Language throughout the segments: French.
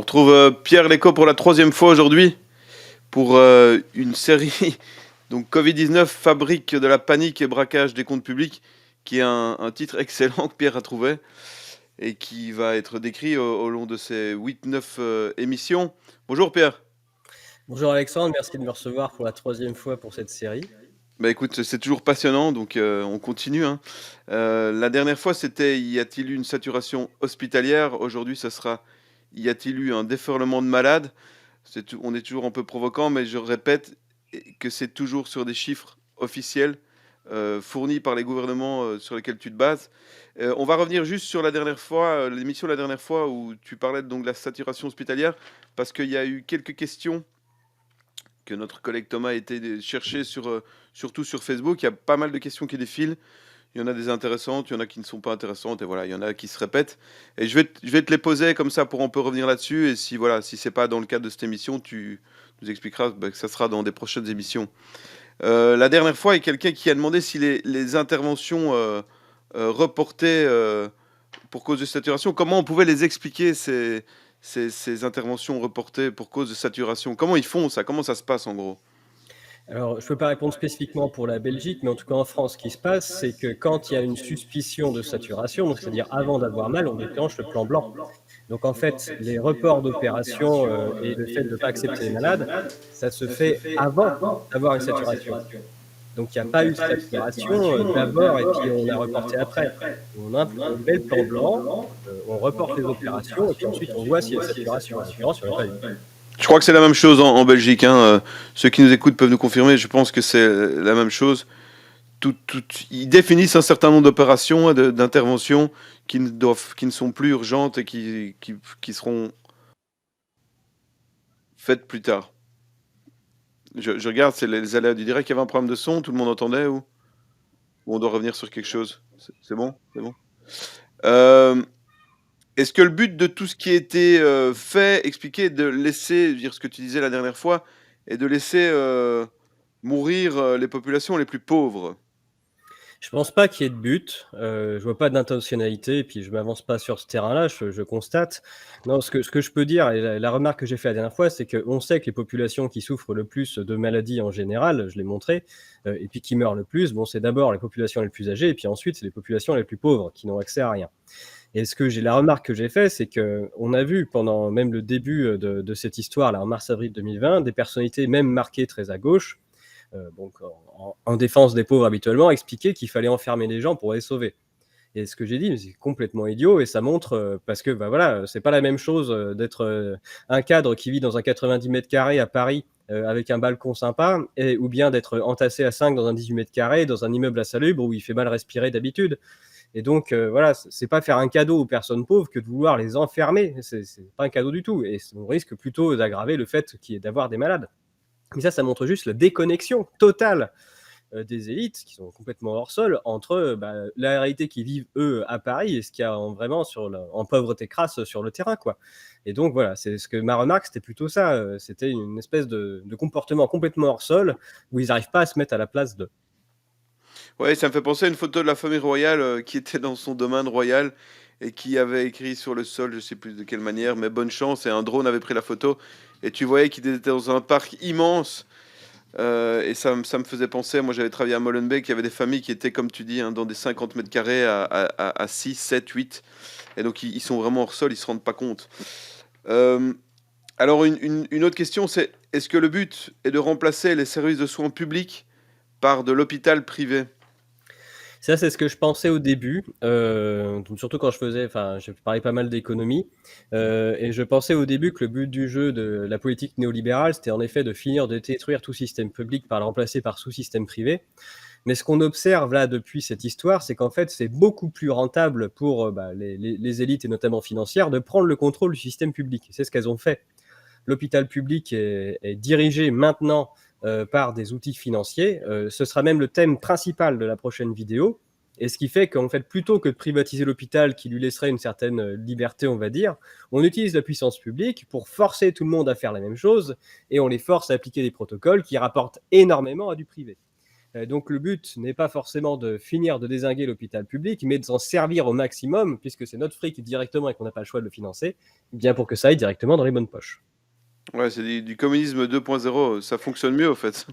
retrouve Pierre Léco pour la troisième fois aujourd'hui pour une série donc Covid-19 fabrique de la panique et braquage des comptes publics, qui est un titre excellent que Pierre a trouvé et qui va être décrit au long de ces 8-9 émissions. Bonjour Pierre. Bonjour Alexandre, merci de me recevoir pour la troisième fois pour cette série. Bah écoute, c'est toujours passionnant, donc on continue, hein. La dernière fois, c'était y a-t-il eu une saturation hospitalière? Aujourd'hui, ça sera y a-t-il eu un déferlement de malades? On est toujours un peu provocant, mais je répète que c'est toujours sur des chiffres officiels fournis par les gouvernements sur lesquels tu te bases. On va revenir juste sur la dernière fois, l'émission de la dernière fois où tu parlais donc de la saturation hospitalière, parce qu'il y a eu quelques questions que notre collègue Thomas a été chercher surtout sur Facebook. Il y a pas mal de questions qui défilent. Il y en a des intéressantes, il y en a qui ne sont pas intéressantes, et voilà, il y en a qui se répètent. Et je vais te les poser comme ça pour on peut revenir là-dessus. Et si voilà, si c'est pas dans le cadre de cette émission, tu nous expliqueras que ça sera dans des prochaines émissions. La dernière fois, il y a quelqu'un qui a demandé si les interventions reportées pour cause de saturation, comment on pouvait les expliquer ces interventions reportées pour cause de saturation. Comment ils font ça? Comment ça se passe en gros? Alors, je ne peux pas répondre spécifiquement pour la Belgique, mais en tout cas en France, ce qui se passe, c'est que quand il y a une suspicion de saturation, donc c'est-à-dire avant d'avoir mal, on déclenche le plan blanc. Donc en fait, les reports d'opérations et le fait de ne pas accepter les malades, ça se fait avant d'avoir une saturation. Donc il n'y a pas eu de saturation d'abord et puis on a reporté après. On met le plan blanc, on reporte les opérations et puis ensuite on voit s'il y a une saturation. En l'occurrence, il n'y en a pas eu. Je crois que c'est la même chose en Belgique, hein. Ceux qui nous écoutent peuvent nous confirmer. Je pense que c'est la même chose. Ils définissent un certain nombre d'opérations, d'interventions qui ne sont plus urgentes et qui seront faites plus tard. Je regarde, c'est les aléas du direct. Il y avait un problème de son, tout le monde entendait ou on doit revenir sur quelque chose? C'est bon? C'est bon? Est-ce que le but de tout ce qui a été fait, expliqué, est de laisser, dire ce que tu disais la dernière fois, et de laisser mourir les populations les plus pauvres? Je pense pas qu'il y ait de but, je vois pas d'intentionnalité et puis je m'avance pas sur ce terrain-là, je constate. Non, ce que je peux dire et la remarque que j'ai fait la dernière fois, c'est qu'on sait que les populations qui souffrent le plus de maladies en général, je l'ai montré, et puis qui meurent le plus, bon, c'est d'abord les populations les plus âgées et puis ensuite, c'est les populations les plus pauvres qui n'ont accès à rien. Et la remarque que j'ai fait, c'est qu'on a vu pendant même le début de cette histoire, là, en mars-avril 2020, des personnalités même marquées très à gauche, donc en défense des pauvres habituellement, expliquer qu'il fallait enfermer les gens pour les sauver. Et ce que j'ai dit, mais c'est complètement idiot et ça montre parce que bah voilà, c'est pas la même chose d'être un cadre qui vit dans un 90 mètres carrés à Paris avec un balcon sympa ou bien d'être entassé à 5 dans un 18 mètres carrés dans un immeuble insalubre où il fait mal respirer d'habitude. Et donc voilà, c'est pas faire un cadeau aux personnes pauvres que de vouloir les enfermer. C'est pas un cadeau du tout et on risque plutôt d'aggraver le fait d'avoir des malades. Mais ça montre juste la déconnexion totale des élites qui sont complètement hors sol entre la réalité qu'ils vivent eux à Paris et ce qu'il y a vraiment en pauvreté crasse sur le terrain, quoi. Et donc voilà, c'est ce que ma remarque, c'était plutôt ça. C'était une espèce de comportement complètement hors sol où ils n'arrivent pas à se mettre à la place de. Ouais, ça me fait penser à une photo de la famille royale qui était dans son domaine royal et qui avait écrit sur le sol, je sais plus de quelle manière, mais bonne chance, et un drone avait pris la photo. Et tu voyais qu'il était dans un parc immense. Et ça me faisait penser, moi j'avais travaillé à Molenbeek, il y avait des familles qui étaient, comme tu dis, hein, dans des 50 mètres carrés à 6, 7, 8. Et donc ils sont vraiment hors sol, ils se rendent pas compte. Euh, alors une autre question, c'est est-ce que le but est de remplacer les services de soins publics par de l'hôpital privé? Ça, c'est ce que je pensais au début, donc surtout quand je parlais pas mal d'économie, et je pensais au début que le but du jeu de la politique néolibérale, c'était en effet de finir de détruire tout système public par le remplacer par sous-système privé. Mais ce qu'on observe là depuis cette histoire, c'est qu'en fait, c'est beaucoup plus rentable pour les élites et notamment financières de prendre le contrôle du système public. C'est ce qu'elles ont fait. L'hôpital public est dirigé maintenant par des outils financiers. Ce sera même le thème principal de la prochaine vidéo. Et ce qui fait qu'en fait, plutôt que de privatiser l'hôpital qui lui laisserait une certaine liberté, on va dire, on utilise la puissance publique pour forcer tout le monde à faire la même chose et on les force à appliquer des protocoles qui rapportent énormément à du privé. Donc le but n'est pas forcément de finir de dézinguer l'hôpital public, mais de s'en servir au maximum, puisque c'est notre fric directement et qu'on n'a pas le choix de le financer, bien pour que ça aille directement dans les bonnes poches. Ouais, c'est du communisme 2.0, ça fonctionne mieux, au fait.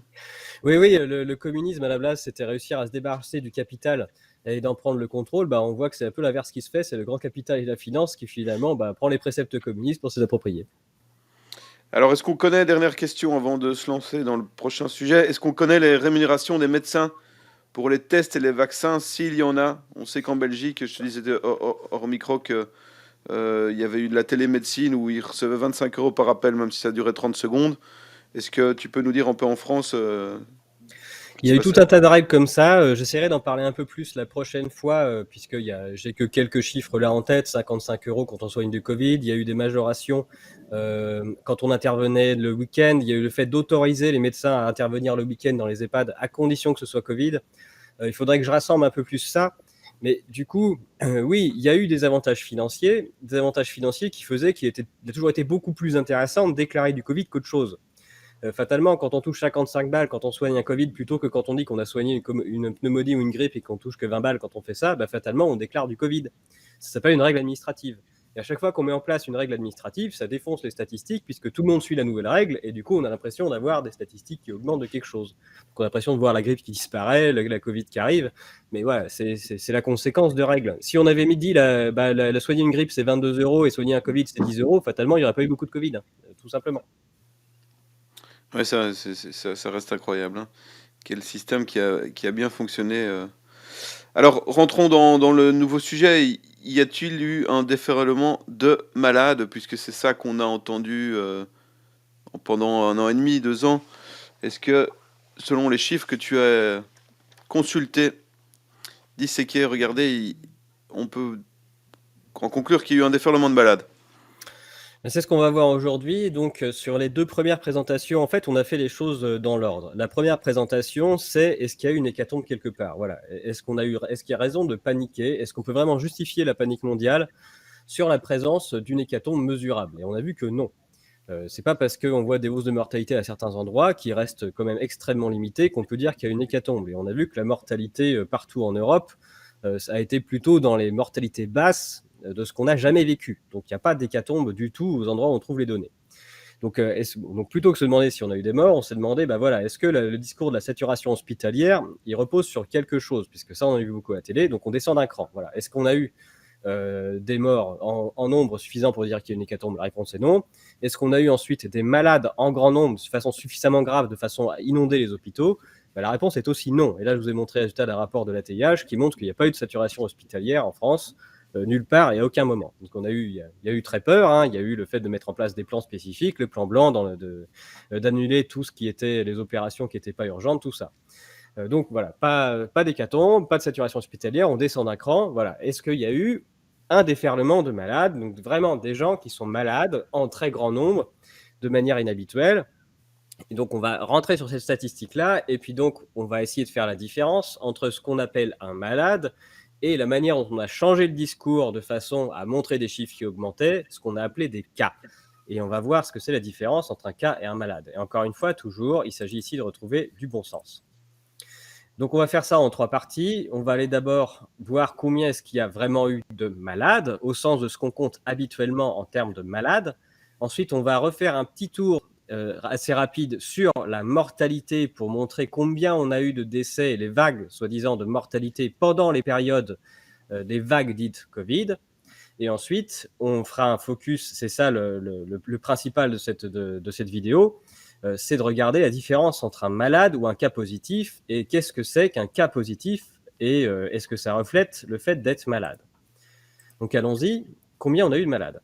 Oui, oui, le communisme à la base, c'était réussir à se débarrasser du capital et d'en prendre le contrôle. Bah, on voit que c'est un peu l'inverse qui se fait, c'est le grand capital et la finance qui finalement prend les préceptes communistes pour se les approprier. Alors, est-ce qu'on connaît, dernière question avant de se lancer dans le prochain sujet, est-ce qu'on connaît les rémunérations des médecins pour les tests et les vaccins, s'il y en a? On sait qu'en Belgique, je te disais hors micro que il y avait eu de la télémédecine où ils recevaient 25 euros par appel, même si ça durait 30 secondes. Est-ce que tu peux nous dire un peu en France ce qui Il y se a eu tout passait? un tas de règles comme ça. J'essaierai d'en parler un peu plus la prochaine fois, puisque j'ai que quelques chiffres là en tête. 55 euros quand on soigne du Covid. Il y a eu des majorations quand on intervenait le week-end. Il y a eu le fait d'autoriser les médecins à intervenir le week-end dans les EHPAD à condition que ce soit Covid. Il faudrait que je rassemble un peu plus ça. Mais du coup, oui, il y a eu des avantages financiers qui faisaient qu'il a toujours été beaucoup plus intéressant de déclarer du Covid qu'autre chose. Fatalement, quand on touche 55 balles quand on soigne un Covid, plutôt que quand on dit qu'on a soigné une pneumonie ou une grippe et qu'on touche que 20 balles quand on fait ça, fatalement, on déclare du Covid. Ça s'appelle une règle administrative. Et à chaque fois qu'on met en place une règle administrative, ça défonce les statistiques puisque tout le monde suit la nouvelle règle et du coup, on a l'impression d'avoir des statistiques qui augmentent de quelque chose. Donc, on a l'impression de voir la grippe qui disparaît, la Covid qui arrive. Mais voilà, c'est la conséquence de règles. Si on avait dit la soigner une grippe, c'est 22 euros et soigner un Covid, c'est 10 euros, fatalement, il n'y aurait pas eu beaucoup de Covid, tout simplement. Ouais, ça reste incroyable, hein. Quel système qui a bien fonctionné. Alors, rentrons dans le nouveau sujet. Y a-t-il eu un déferlement de malades, puisque c'est ça qu'on a entendu pendant 1 an et demi, 2 ans. Est-ce que, selon les chiffres que tu as consultés, disséqués, regardés, on peut en conclure qu'il y a eu un déferlement de malades? C'est ce qu'on va voir aujourd'hui. Donc, sur les 2 premières présentations, en fait, on a fait les choses, dans l'ordre. La première présentation, c'est: est-ce qu'il y a eu une hécatombe quelque part? Voilà. Est-ce qu'il y a raison de paniquer? Est-ce qu'on peut vraiment justifier la panique mondiale sur la présence d'une hécatombe mesurable? Et on a vu que non. C'est pas parce qu'on voit des hausses de mortalité à certains endroits, qui restent quand même extrêmement limitées, qu'on peut dire qu'il y a une hécatombe. Et on a vu que la mortalité, partout en Europe, ça a été plutôt dans les mortalités basses, de ce qu'on n'a jamais vécu. Donc il n'y a pas d'hécatombe du tout aux endroits où on trouve les données. Donc, plutôt que de se demander si on a eu des morts, on s'est demandé, voilà, est-ce que le discours de la saturation hospitalière, il repose sur quelque chose? Puisque ça, on a vu beaucoup à la télé, donc on descend d'un cran. Voilà. Est-ce qu'on a eu des morts en nombre suffisant pour dire qu'il y a une hécatombe? La réponse est non. Est-ce qu'on a eu ensuite des malades en grand nombre, de façon suffisamment grave, de façon à inonder les hôpitaux? La réponse est aussi non. Et là, je vous ai montré le résultat d'un rapport de l'ATIH qui montre qu'il n'y a pas eu de saturation hospitalière en France, nulle part et à aucun moment. Donc il y a eu très peur, hein. Il y a eu le fait de mettre en place des plans spécifiques, le plan blanc, d'annuler tout ce qui était les opérations qui n'étaient pas urgentes, tout ça. Donc voilà, pas d'hécatombe, pas de saturation hospitalière, on descend d'un cran. Voilà. Est-ce qu'il y a eu un déferlement de malades, donc vraiment des gens qui sont malades en très grand nombre, de manière inhabituelle? Et donc on va rentrer sur cette statistique-là, et puis donc on va essayer de faire la différence entre ce qu'on appelle un malade et la manière dont on a changé le discours de façon à montrer des chiffres qui augmentaient, ce qu'on a appelé des cas. Et on va voir ce que c'est la différence entre un cas et un malade. Et encore une fois, toujours, il s'agit ici de retrouver du bon sens. Donc on va faire ça en 3 parties. On va aller d'abord voir combien est-ce qu'il y a vraiment eu de malades, au sens de ce qu'on compte habituellement en termes de malades. Ensuite, on va refaire un petit tour assez rapide sur la mortalité pour montrer combien on a eu de décès et les vagues, soi-disant, de mortalité pendant les périodes des vagues dites Covid. Et ensuite, on fera un focus, c'est ça le principal de cette vidéo, c'est de regarder la différence entre un malade ou un cas positif, et qu'est-ce que c'est qu'un cas positif, et est-ce que ça reflète le fait d'être malade. Donc allons-y, combien on a eu de malades?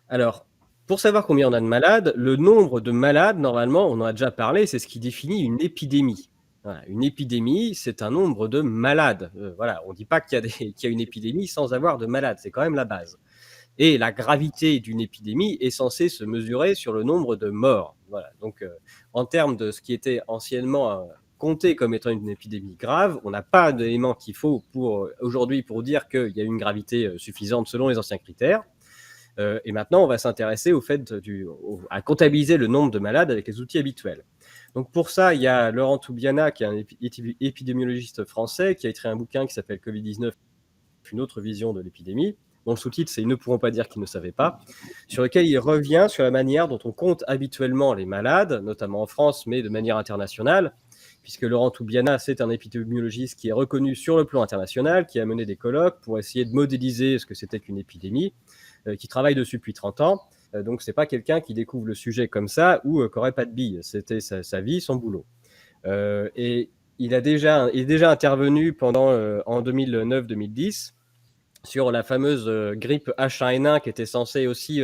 Alors, pour savoir combien on a de malades, le nombre de malades, normalement, on en a déjà parlé, c'est ce qui définit une épidémie. Voilà, une épidémie, c'est un nombre de malades. Voilà, on ne dit pas qu'il y a une épidémie sans avoir de malades, c'est quand même la base. Et la gravité d'une épidémie est censée se mesurer sur le nombre de morts. Voilà, donc en termes de ce qui était anciennement compté comme étant une épidémie grave, on n'a pas d'éléments qu'il faut aujourd'hui pour dire qu'il y a une gravité suffisante selon les anciens critères. Et maintenant, on va s'intéresser au fait à comptabiliser le nombre de malades avec les outils habituels. Donc pour ça, il y a Laurent Toubiana, qui est un épidémiologiste français, qui a écrit un bouquin qui s'appelle Covid-19, une autre vision de l'épidémie, dont le sous-titre c'est « Ils ne pourront pas dire qu'ils ne savaient pas », sur lequel il revient sur la manière dont on compte habituellement les malades, notamment en France, mais de manière internationale, puisque Laurent Toubiana, c'est un épidémiologiste qui est reconnu sur le plan international, qui a mené des colloques pour essayer de modéliser ce que c'était qu'une épidémie, qui travaille dessus depuis 30 ans. Donc c'est pas quelqu'un qui découvre le sujet comme ça ou qui n'aurait pas de billes. C'était sa vie, son boulot. Et il est déjà intervenu en 2009-2010 sur la fameuse grippe H1N1 qui était censée aussi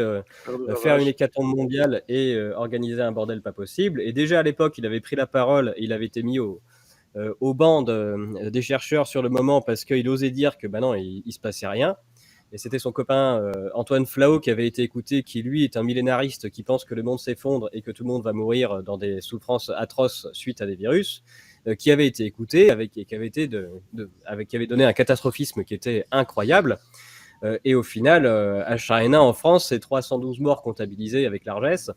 faire une hécatombe mondiale et organiser un bordel pas possible. Et déjà à l'époque, il avait pris la parole et il avait été mis au banc des chercheurs sur le moment parce qu'il osait dire que non, il se passait rien. Et c'était son copain Antoine Flahault qui avait été écouté, qui lui est un millénariste qui pense que le monde s'effondre et que tout le monde va mourir dans des souffrances atroces suite à des virus, qui avait été écouté, qui avait donné un catastrophisme qui était incroyable. Et au final, H1N1 en France, c'est 312 morts comptabilisés avec largesse,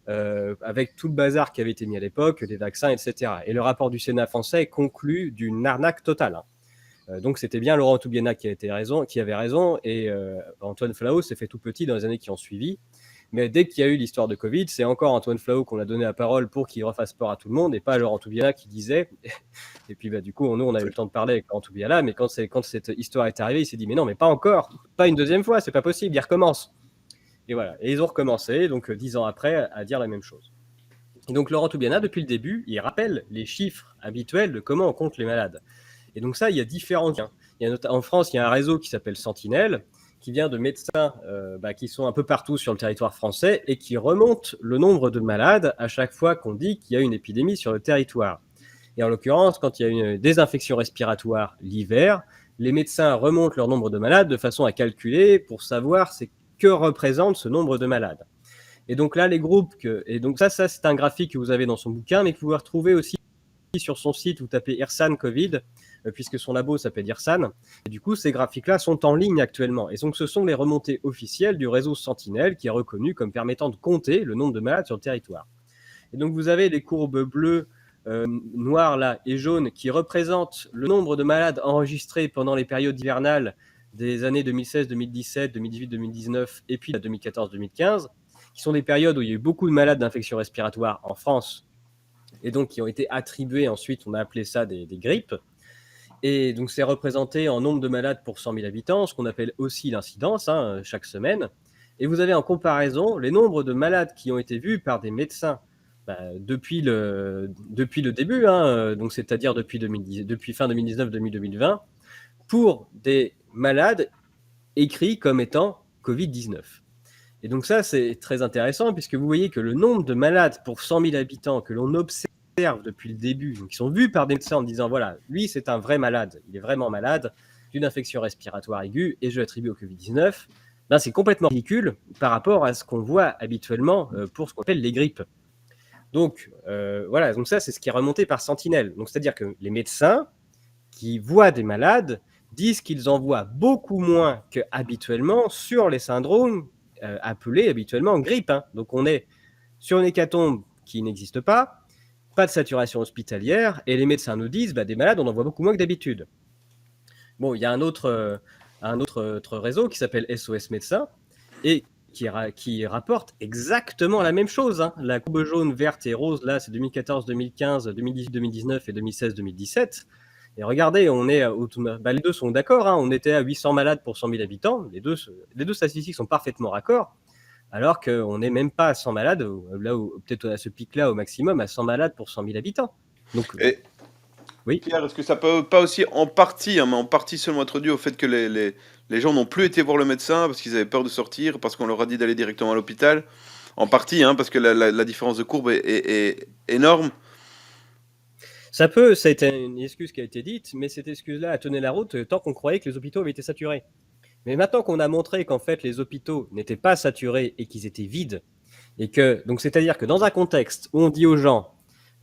avec tout le bazar qui avait été mis à l'époque, les vaccins, etc. Et le rapport du Sénat français conclut d'une arnaque totale. Donc c'était bien Laurent Toubiana qui avait raison, et Antoine Flahault s'est fait tout petit dans les années qui ont suivi. Mais dès qu'il y a eu l'histoire de Covid, c'est encore Antoine Flahault qu'on a donné la parole pour qu'il refasse peur à tout le monde, et pas Laurent Toubiana qui disait. Et puis du coup, nous, on a eu le temps de parler avec Laurent Toubiana, mais quand cette histoire est arrivée, il s'est dit mais non, mais pas encore, pas une deuxième fois, c'est pas possible, il recommence. Et voilà, et ils ont recommencé, donc 10 ans après, à dire la même chose. Et donc Laurent Toubiana, depuis le début, il rappelle les chiffres habituels de comment on compte les malades. Et donc ça, il y a différents liens. En France, il y a un réseau qui s'appelle Sentinelle, qui vient de médecins qui sont un peu partout sur le territoire français et qui remontent le nombre de malades à chaque fois qu'on dit qu'il y a une épidémie sur le territoire. Et en l'occurrence, quand il y a une désinfection respiratoire l'hiver, les médecins remontent leur nombre de malades de façon à calculer pour savoir que représente ce nombre de malades. Et donc là, les groupes... Et donc ça, c'est un graphique que vous avez dans son bouquin, mais que vous pouvez retrouver aussi sur son site, vous tapez Irsan Covid, puisque son labo s'appelle Irsan. Et du coup, ces graphiques-là sont en ligne actuellement. Et donc, ce sont les remontées officielles du réseau Sentinelle, qui est reconnu comme permettant de compter le nombre de malades sur le territoire. Et donc, vous avez les courbes bleues, noires là, et jaunes, qui représentent le nombre de malades enregistrés pendant les périodes hivernales des années 2016, 2017, 2018, 2019, et puis 2014, 2015, qui sont des périodes où il y a eu beaucoup de malades d'infections respiratoires en France, et donc qui ont été attribués ensuite, on a appelé ça des grippes. Et donc c'est représenté en nombre de malades pour 100 000 habitants, ce qu'on appelle aussi l'incidence, chaque semaine. Et vous avez en comparaison les nombres de malades qui ont été vus par des médecins depuis le début, donc c'est-à-dire depuis fin 2019, 2020, pour des malades écrits comme étant Covid-19. Et donc ça, c'est très intéressant, puisque vous voyez que le nombre de malades pour 100 000 habitants que l'on observe depuis le début, donc qui sont vus par des médecins en disant voilà, lui c'est un vrai malade, il est vraiment malade d'une infection respiratoire aiguë et je l'attribue au Covid-19, là c'est complètement ridicule par rapport à ce qu'on voit habituellement pour ce qu'on appelle les grippes. Donc voilà, donc ça c'est ce qui est remonté par Sentinelle. Donc c'est-à-dire que les médecins qui voient des malades disent qu'ils en voient beaucoup moins que habituellement sur les syndromes appelés habituellement grippe. Donc on est sur une hécatombe qui n'existe pas de saturation hospitalière, et les médecins nous disent des malades, on en voit beaucoup moins que d'habitude. Bon, il y a un autre réseau qui s'appelle SOS Médecins, et qui rapporte exactement la même chose. La courbe jaune, verte et rose, là, c'est 2014, 2015, 2018, 2019 et 2016, 2017. Et regardez, les deux sont d'accord, on était à 800 malades pour 100 000 habitants, les deux statistiques sont parfaitement raccords, alors qu'on n'est même pas à 100 malades, là où peut-être à ce pic-là au maximum, à 100 malades pour 100 000 habitants. Donc, oui. Pierre, est-ce que ça peut pas aussi en partie, mais en partie seulement être dû au fait que les gens n'ont plus été voir le médecin parce qu'ils avaient peur de sortir, parce qu'on leur a dit d'aller directement à l'hôpital? En partie, parce que la différence de courbe est énorme. Ça a été une excuse qui a été dite, mais cette excuse-là a tenu la route tant qu'on croyait que les hôpitaux avaient été saturés. Mais maintenant qu'on a montré qu'en fait les hôpitaux n'étaient pas saturés et qu'ils étaient vides, et que donc c'est-à-dire que dans un contexte où on dit aux gens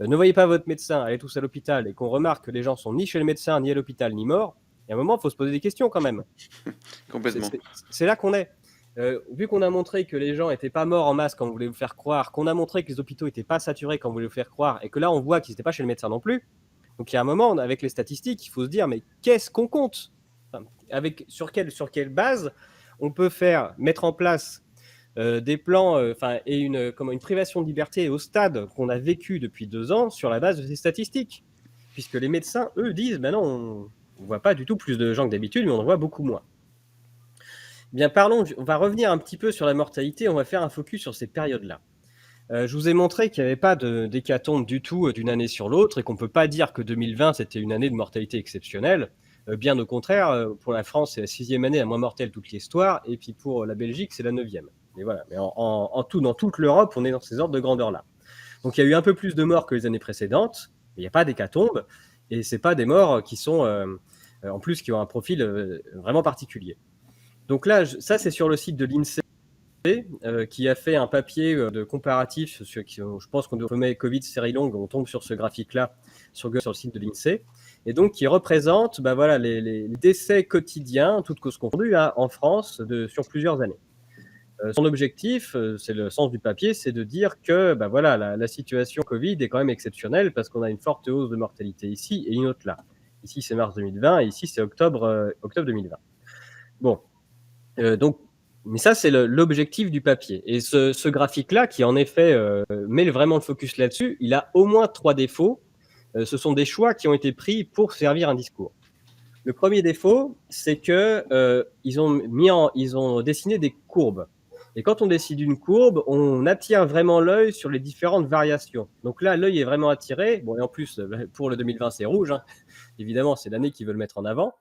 ne voyez pas votre médecin, allez tous à l'hôpital, et qu'on remarque que les gens sont ni chez le médecin, ni à l'hôpital, ni morts, il y a un moment, il faut se poser des questions quand même. Complètement. C'est là qu'on est. Vu qu'on a montré que les gens n'étaient pas morts en masse, comme on voulait vous faire croire, qu'on a montré que les hôpitaux n'étaient pas saturés, comme on voulait vous faire croire, et que là, on voit qu'ils n'étaient pas chez le médecin non plus. Donc, il y a un moment, avec les statistiques, il faut se dire, mais qu'est-ce qu'on compte? Enfin, sur quelle base on peut mettre en place des plans et une privation de liberté au stade qu'on a vécu depuis 2 ans sur la base de ces statistiques? Puisque les médecins, eux, disent, ben non, on ne voit pas du tout plus de gens que d'habitude, mais on en voit beaucoup moins. Bien, on va revenir un petit peu sur la mortalité, on va faire un focus sur ces périodes-là. Je vous ai montré qu'il n'y avait pas d'hécatombe du tout d'une année sur l'autre et qu'on ne peut pas dire que 2020 c'était une année de mortalité exceptionnelle. Bien au contraire, pour la France, c'est la 6e année la moins mortelle de toute l'histoire, et puis pour la Belgique, c'est la 9e. Mais voilà, mais en tout, dans toute l'Europe, on est dans ces ordres de grandeur-là. Donc il y a eu un peu plus de morts que les années précédentes, mais il n'y a pas d'hécatombe, et ce n'est pas des morts qui sont, en plus, qui ont un profil vraiment particulier. Donc là, ça c'est sur le site de l'INSEE, qui a fait un papier de comparatif, je pense qu'on met Covid série longue, on tombe sur ce graphique-là sur le site de l'INSEE, et donc qui représente les décès quotidiens, toutes causes confondues, en France sur plusieurs années. Son objectif, c'est le sens du papier, c'est de dire que la situation Covid est quand même exceptionnelle parce qu'on a une forte hausse de mortalité ici et une autre là. Ici, c'est mars 2020 et ici, c'est octobre 2020. Bon, donc, mais ça, c'est l'objectif du papier. Et ce graphique-là, qui en effet met vraiment le focus là-dessus, il a au moins 3 défauts. Ce sont des choix qui ont été pris pour servir un discours. Le premier défaut, c'est que ils ont dessiné des courbes. Et quand on décide une courbe, on attire vraiment l'œil sur les différentes variations. Donc là, l'œil est vraiment attiré. Bon, et en plus, pour le 2020, c'est rouge. Hein. Évidemment, c'est l'année qu'ils veulent mettre en avant.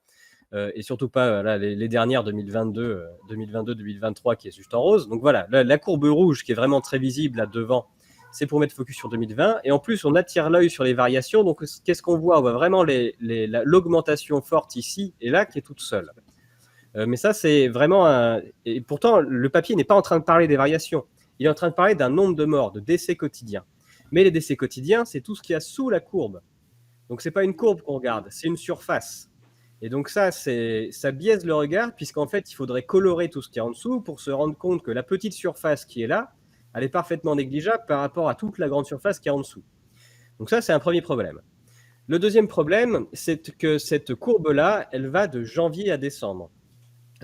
Et surtout pas les dernières 2022, 2023 qui est juste en rose. Donc voilà, la courbe rouge qui est vraiment très visible là devant, c'est pour mettre focus sur 2020. Et en plus, on attire l'œil sur les variations. Donc qu'est-ce qu'on voit? On voit vraiment l'augmentation forte ici et là qui est toute seule. Mais ça, c'est vraiment Et pourtant, le papier n'est pas en train de parler des variations. Il est en train de parler d'un nombre de morts, de décès quotidiens. Mais les décès quotidiens, c'est tout ce qu'il y a sous la courbe. Donc c'est pas une courbe qu'on regarde, c'est une surface. Et donc ça biaise le regard, puisqu'en fait, il faudrait colorer tout ce qui est en dessous pour se rendre compte que la petite surface qui est là, elle est parfaitement négligeable par rapport à toute la grande surface qui est en dessous. Donc ça, c'est un premier problème. Le deuxième problème, c'est que cette courbe-là, elle va de janvier à décembre.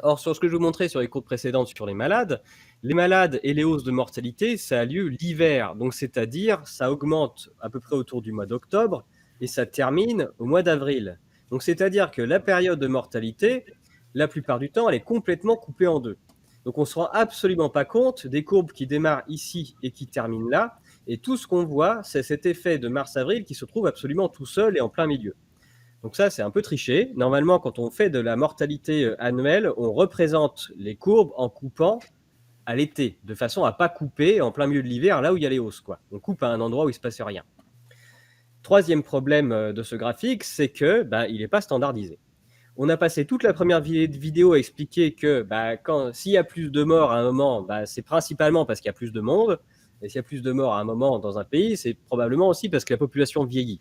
Or, sur ce que je vous montrais sur les courbes précédentes sur les malades et les hausses de mortalité, ça a lieu l'hiver. Donc, c'est-à-dire, ça augmente à peu près autour du mois d'octobre et ça termine au mois d'avril. Donc, c'est-à-dire que la période de mortalité, la plupart du temps, elle est complètement coupée en deux. Donc, on ne se rend absolument pas compte des courbes qui démarrent ici et qui terminent là. Et tout ce qu'on voit, c'est cet effet de mars-avril qui se trouve absolument tout seul et en plein milieu. Donc ça, c'est un peu triché. Normalement, quand on fait de la mortalité annuelle, on représente les courbes en coupant à l'été, de façon à ne pas couper en plein milieu de l'hiver, là où il y a les hausses, quoi. On coupe à un endroit où il ne se passe rien. Troisième problème de ce graphique, c'est que il n'est pas standardisé. On a passé toute la première vidéo à expliquer que s'il y a plus de morts à un moment, c'est principalement parce qu'il y a plus de monde. Et s'il y a plus de morts à un moment dans un pays, c'est probablement aussi parce que la population vieillit.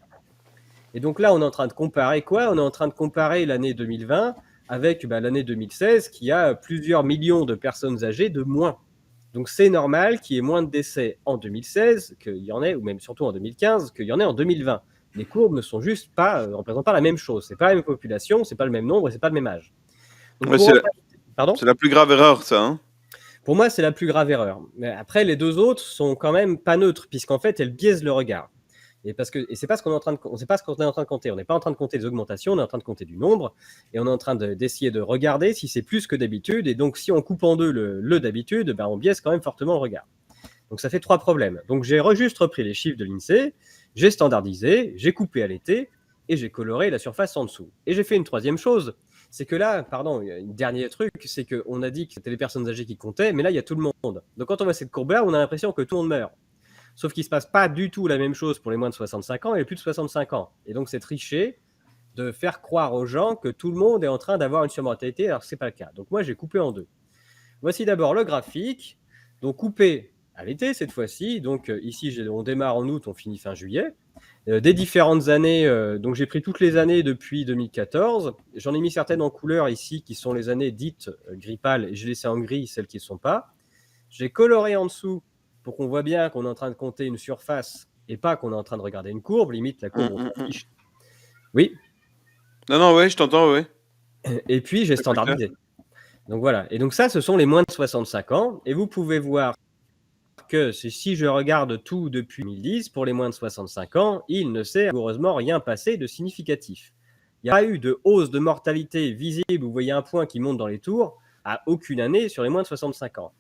Et donc là, on est en train de comparer quoi? On est en train de comparer l'année 2020 avec l'année 2016 qui a plusieurs millions de personnes âgées de moins. Donc c'est normal qu'il y ait moins de décès en 2016 qu'il y en ait, ou même surtout en 2015, qu'il y en ait en 2020. Les courbes ne sont juste pas, représentent pas la même chose. C'est pas la même population, c'est pas le même nombre et c'est pas le même âge. Donc, c'est la plus grave erreur, ça. Hein, pour moi, c'est la plus grave erreur. Mais après, les deux autres sont quand même pas neutres, puisqu'en fait, elles biaisent le regard. Et c'est pas ce qu'on est en train de, on sait pas ce qu'on est en train de compter. On n'est pas en train de compter les augmentations, on est en train de compter du nombre, et on est en train d'essayer de regarder si c'est plus que d'habitude. Et donc, si on coupe en deux le d'habitude, on biaise quand même fortement le regard. Donc, ça fait 3 problèmes. Donc, j'ai juste repris les chiffres de l'INSEE, j'ai standardisé, j'ai coupé à l'été, et j'ai coloré la surface en dessous. Et j'ai fait une troisième chose, c'est que là, il y a un dernier truc, c'est qu'on a dit que c'était les personnes âgées qui comptaient, mais là, il y a tout le monde. Donc, quand on voit cette courbe-là, on a l'impression que tout le monde meurt. Sauf qu'il ne se passe pas du tout la même chose pour les moins de 65 ans et les plus de 65 ans. Et donc, c'est triché de faire croire aux gens que tout le monde est en train d'avoir une surmortalité, alors que ce n'est pas le cas. Donc, moi, j'ai coupé en deux. Voici d'abord le graphique. Donc, coupé à l'été cette fois-ci. Donc ici, on démarre en août, on finit fin juillet. Des différentes années, donc j'ai pris toutes les années depuis 2014. J'en ai mis certaines en couleur ici, qui sont les années dites gris pâle, et j'ai laissé en gris celles qui ne sont pas. J'ai coloré en dessous pour qu'on voit bien qu'on est en train de compter une surface et pas qu'on est en train de regarder une courbe. Limite, la courbe, on s'en fiche. Oui. Non, non, ouais, je t'entends, ouais. Et puis, j'ai standardisé. Donc voilà. Et donc ça, ce sont les moins de 65 ans. Et vous pouvez voir que si je regarde tout depuis 2010, pour les moins de 65 ans, il ne s'est heureusement rien passé de significatif. Il n'y a pas eu de hausse de mortalité visible. Vous voyez un point qui monte dans les tours à aucune année sur les moins de 65 ans.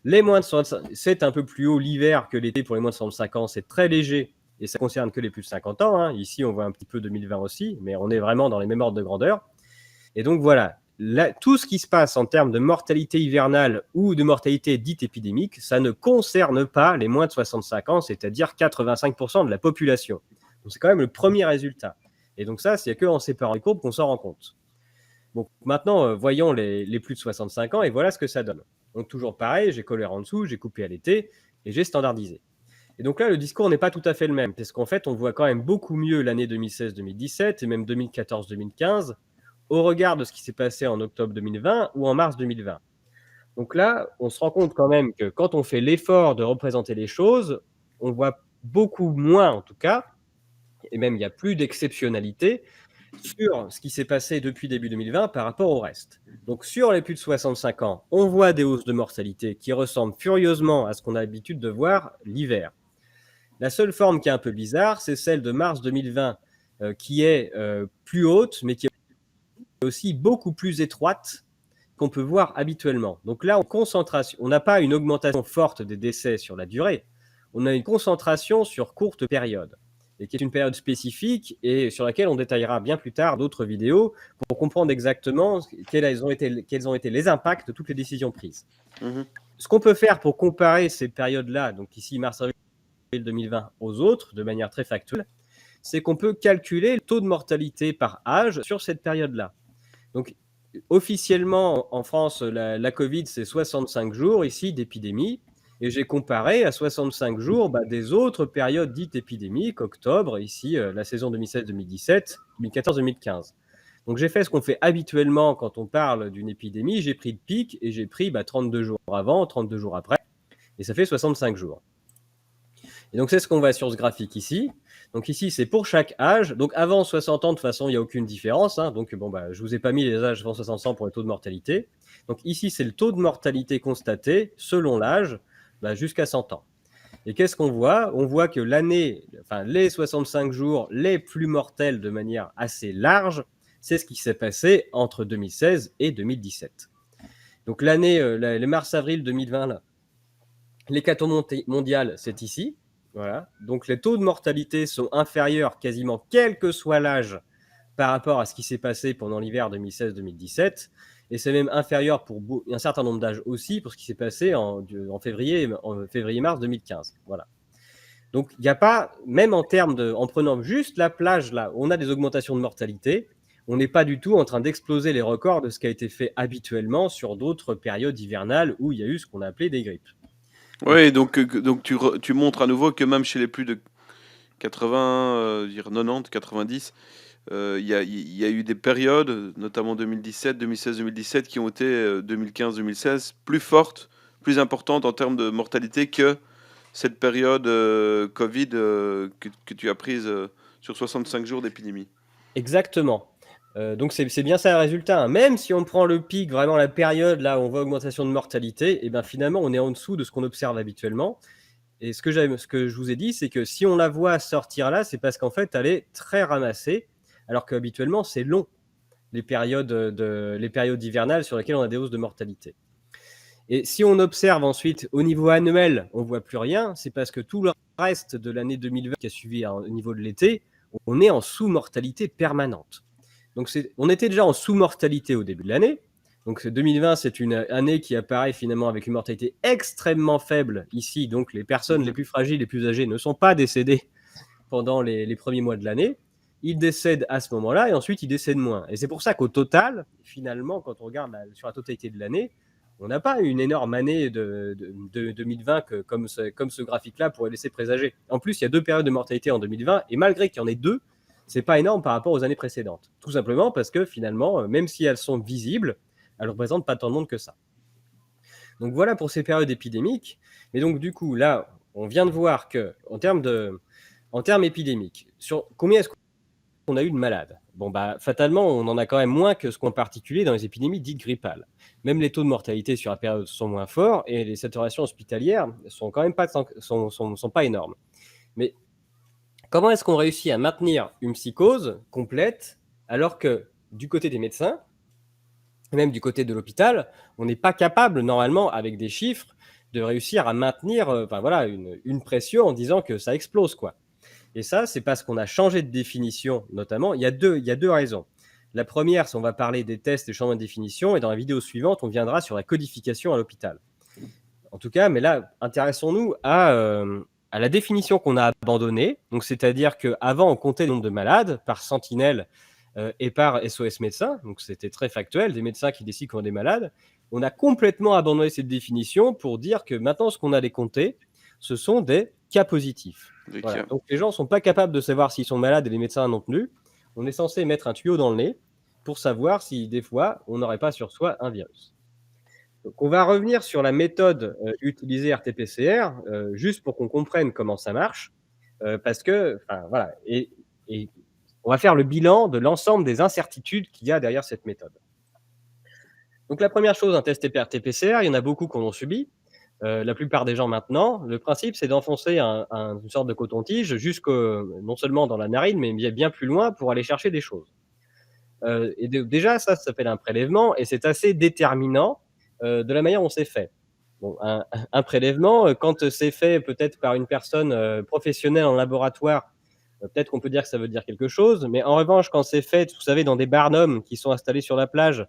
Les moins de 65, c'est un peu plus haut l'hiver que l'été pour les moins de 65 ans. C'est très léger et ça concerne que les plus de 50 ans. Hein. Ici, on voit un petit peu 2020 aussi, mais on est vraiment dans les mêmes ordres de grandeur. Et donc voilà, tout ce qui se passe en termes de mortalité hivernale ou de mortalité dite épidémique, ça ne concerne pas les moins de 65 ans, c'est-à-dire 85% de la population. Donc c'est quand même le premier résultat. Et donc ça, c'est qu'en séparant les courbes qu'on s'en rend compte. Donc maintenant, voyons les plus de 65 ans et voilà ce que ça donne. Donc toujours pareil, j'ai collé en dessous, j'ai coupé à l'été et j'ai standardisé. Et donc là, le discours n'est pas tout à fait le même, parce qu'en fait, on voit quand même beaucoup mieux l'année 2016-2017 et même 2014-2015 au regard de ce qui s'est passé en octobre 2020 ou en mars 2020. Donc là, on se rend compte quand même que quand on fait l'effort de représenter les choses, on voit beaucoup moins en tout cas, et même il n'y a plus d'exceptionnalité sur ce qui s'est passé depuis début 2020 par rapport au reste. Donc sur les plus de 65 ans, on voit des hausses de mortalité qui ressemblent furieusement à ce qu'on a l'habitude de voir l'hiver. La seule forme qui est un peu bizarre, c'est celle de mars 2020, qui est plus haute, mais qui est aussi beaucoup plus étroite qu'on peut voir habituellement. Donc là, on n'a pas une augmentation forte des décès sur la durée, on a une concentration sur courte période, et qui est une période spécifique et sur laquelle on détaillera bien plus tard d'autres vidéos pour comprendre exactement quels ont été les impacts de toutes les décisions prises. Ce qu'on peut faire pour comparer ces périodes-là, donc ici mars-avril 2020 aux autres, de manière très factuelle, c'est qu'on peut calculer le taux de mortalité par âge sur cette période-là. Donc, officiellement, en France, la Covid, c'est 65 jours ici d'épidémie. Et j'ai comparé à 65 jours des autres périodes dites épidémiques, octobre, ici, la saison 2016-2017, 2014-2015. Donc, j'ai fait ce qu'on fait habituellement quand on parle d'une épidémie. J'ai pris le pic et j'ai pris 32 jours avant, 32 jours après. Et ça fait 65 jours. Et donc, c'est ce qu'on voit sur ce graphique ici. Donc ici, c'est pour chaque âge. Donc avant 60 ans, de toute façon, il n'y a aucune différence. Hein. Donc bon, je ne vous ai pas mis les âges avant 60 ans pour les taux de mortalité. Donc ici, c'est le taux de mortalité constaté selon l'âge jusqu'à 100 ans. Et qu'est-ce qu'on voit? On voit que les 65 jours les plus mortels de manière assez large, c'est ce qui s'est passé entre 2016 et 2017. Donc l'année, les mars-avril 2020, l'hécatombe mondiale, c'est ici. Voilà. Donc les taux de mortalité sont inférieurs quasiment quel que soit l'âge par rapport à ce qui s'est passé pendant l'hiver 2016-2017. Et c'est même inférieur pour un certain nombre d'âges aussi pour ce qui s'est passé en février-mars 2015. Voilà. Donc il n'y a pas, même en prenant juste la plage là, on a des augmentations de mortalité. On n'est pas du tout en train d'exploser les records de ce qui a été fait habituellement sur d'autres périodes hivernales où il y a eu ce qu'on a appelé des grippes. Oui, donc tu montres à nouveau que même chez les plus de 80, 90, 90, il y a eu des périodes, notamment 2017, 2016-2017, qui ont été 2015-2016 plus fortes, plus importantes en termes de mortalité que cette période Covid que tu as prise sur 65 jours d'épidémie. Exactement. Donc c'est bien ça le résultat. Hein. Même si on prend le pic, vraiment la période là où on voit augmentation de mortalité, et ben finalement on est en dessous de ce qu'on observe habituellement. Et ce que je vous ai dit, c'est que si on la voit sortir là, c'est parce qu'en fait elle est très ramassée, alors qu'habituellement c'est long, les périodes hivernales sur lesquelles on a des hausses de mortalité. Et si on observe ensuite au niveau annuel, on voit plus rien, c'est parce que tout le reste de l'année 2020 qui a suivi au niveau de l'été, on est en sous-mortalité permanente. Donc on était déjà en sous-mortalité au début de l'année. Donc 2020, c'est une année qui apparaît finalement avec une mortalité extrêmement faible ici. Donc les personnes les plus fragiles, les plus âgées ne sont pas décédées pendant les premiers mois de l'année. Ils décèdent à ce moment-là et ensuite ils décèdent moins. Et c'est pour ça qu'au total, finalement, quand on regarde sur la totalité de l'année, On n'a pas une énorme année de 2020 comme ce graphique-là pourrait laisser présager. En plus, il y a 2 périodes de mortalité en 2020, et malgré qu'il y en ait 2, c'est pas énorme par rapport aux années précédentes. Tout simplement parce que finalement, même si elles sont visibles, elles ne représentent pas tant de monde que ça. Donc voilà pour ces périodes épidémiques. Mais donc du coup, là, on vient de voir que en termes épidémiques, sur combien est-ce qu'on a eu de malades? Bon, bah, fatalement, on en a quand même moins que ce qu'en particulier dans les épidémies dites grippales. Même les taux de mortalité sur la période sont moins forts et les saturations hospitalières sont quand même sont pas énormes. Mais comment est-ce qu'on réussit à maintenir une psychose complète alors que du côté des médecins, même du côté de l'hôpital, on n'est pas capable normalement avec des chiffres de réussir à maintenir voilà, une pression en disant que ça explose, quoi. Et ça, c'est parce qu'on a changé de définition, notamment. Il y a deux raisons. La première, c'est on va parler des tests et changements de définition, et dans la vidéo suivante, on viendra sur la codification à l'hôpital. En tout cas, mais là, intéressons-nous à la définition qu'on a abandonnée. Donc, c'est-à-dire qu'avant, on comptait le nombre de malades par sentinelle et par SOS médecins. Donc, c'était très factuel, des médecins qui décident qu'on a des malades. On a complètement abandonné cette définition pour dire que maintenant, ce qu'on allait compter, ce sont des cas positifs. Voilà. Donc, les gens ne sont pas capables de savoir s'ils sont malades et les médecins non plus. On est censé mettre un tuyau dans le nez pour savoir si, des fois, on n'aurait pas sur soi un virus. Donc, on va revenir sur la méthode utilisée RT-PCR, juste pour qu'on comprenne comment ça marche, parce que, voilà, et on va faire le bilan de l'ensemble des incertitudes qu'il y a derrière cette méthode. Donc, la première chose, un test RT-PCR, il y en a beaucoup qui en ont subi. La plupart des gens maintenant, le principe, c'est d'enfoncer une sorte de coton-tige non seulement dans la narine, mais bien plus loin pour aller chercher des choses. Et déjà, ça s'appelle un prélèvement et c'est assez déterminant de la manière dont c'est fait. Bon, un prélèvement, quand c'est fait peut-être par une personne professionnelle en laboratoire, peut-être qu'on peut dire que ça veut dire quelque chose, mais en revanche, quand c'est fait, vous savez, dans des barnums qui sont installés sur la plage,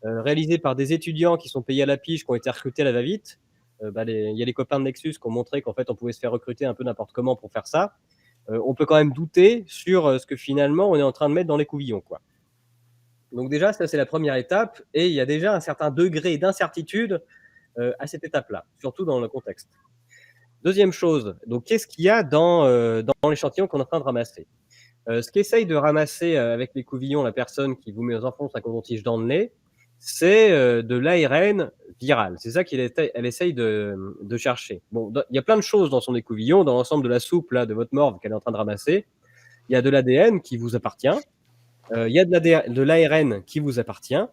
réalisés par des étudiants qui sont payés à la pige, qui ont été recrutés à la va-vite, il y a les copains de Nexus qui ont montré qu'en fait, on pouvait se faire recruter un peu n'importe comment pour faire ça. On peut quand même douter sur ce que finalement on est en train de mettre dans les couvillons, quoi. Donc déjà, ça c'est la première étape, et il y a déjà un certain degré d'incertitude à cette étape-là, surtout dans le contexte. Deuxième chose, donc qu'est-ce qu'il y a dans l'échantillon qu'on est en train de ramasser? Ce qu'essaye de ramasser avec les couvillons la personne qui vous met aux enfonces un coton-tige dans le nez, c'est de l'ARN viral. C'est ça elle essaye de chercher. Bon, il y a plein de choses dans son écouvillon, dans l'ensemble de la soupe là, de votre morve qu'elle est en train de ramasser. Il y a de l'ADN qui vous appartient. Il y a de l'ARN qui vous appartient.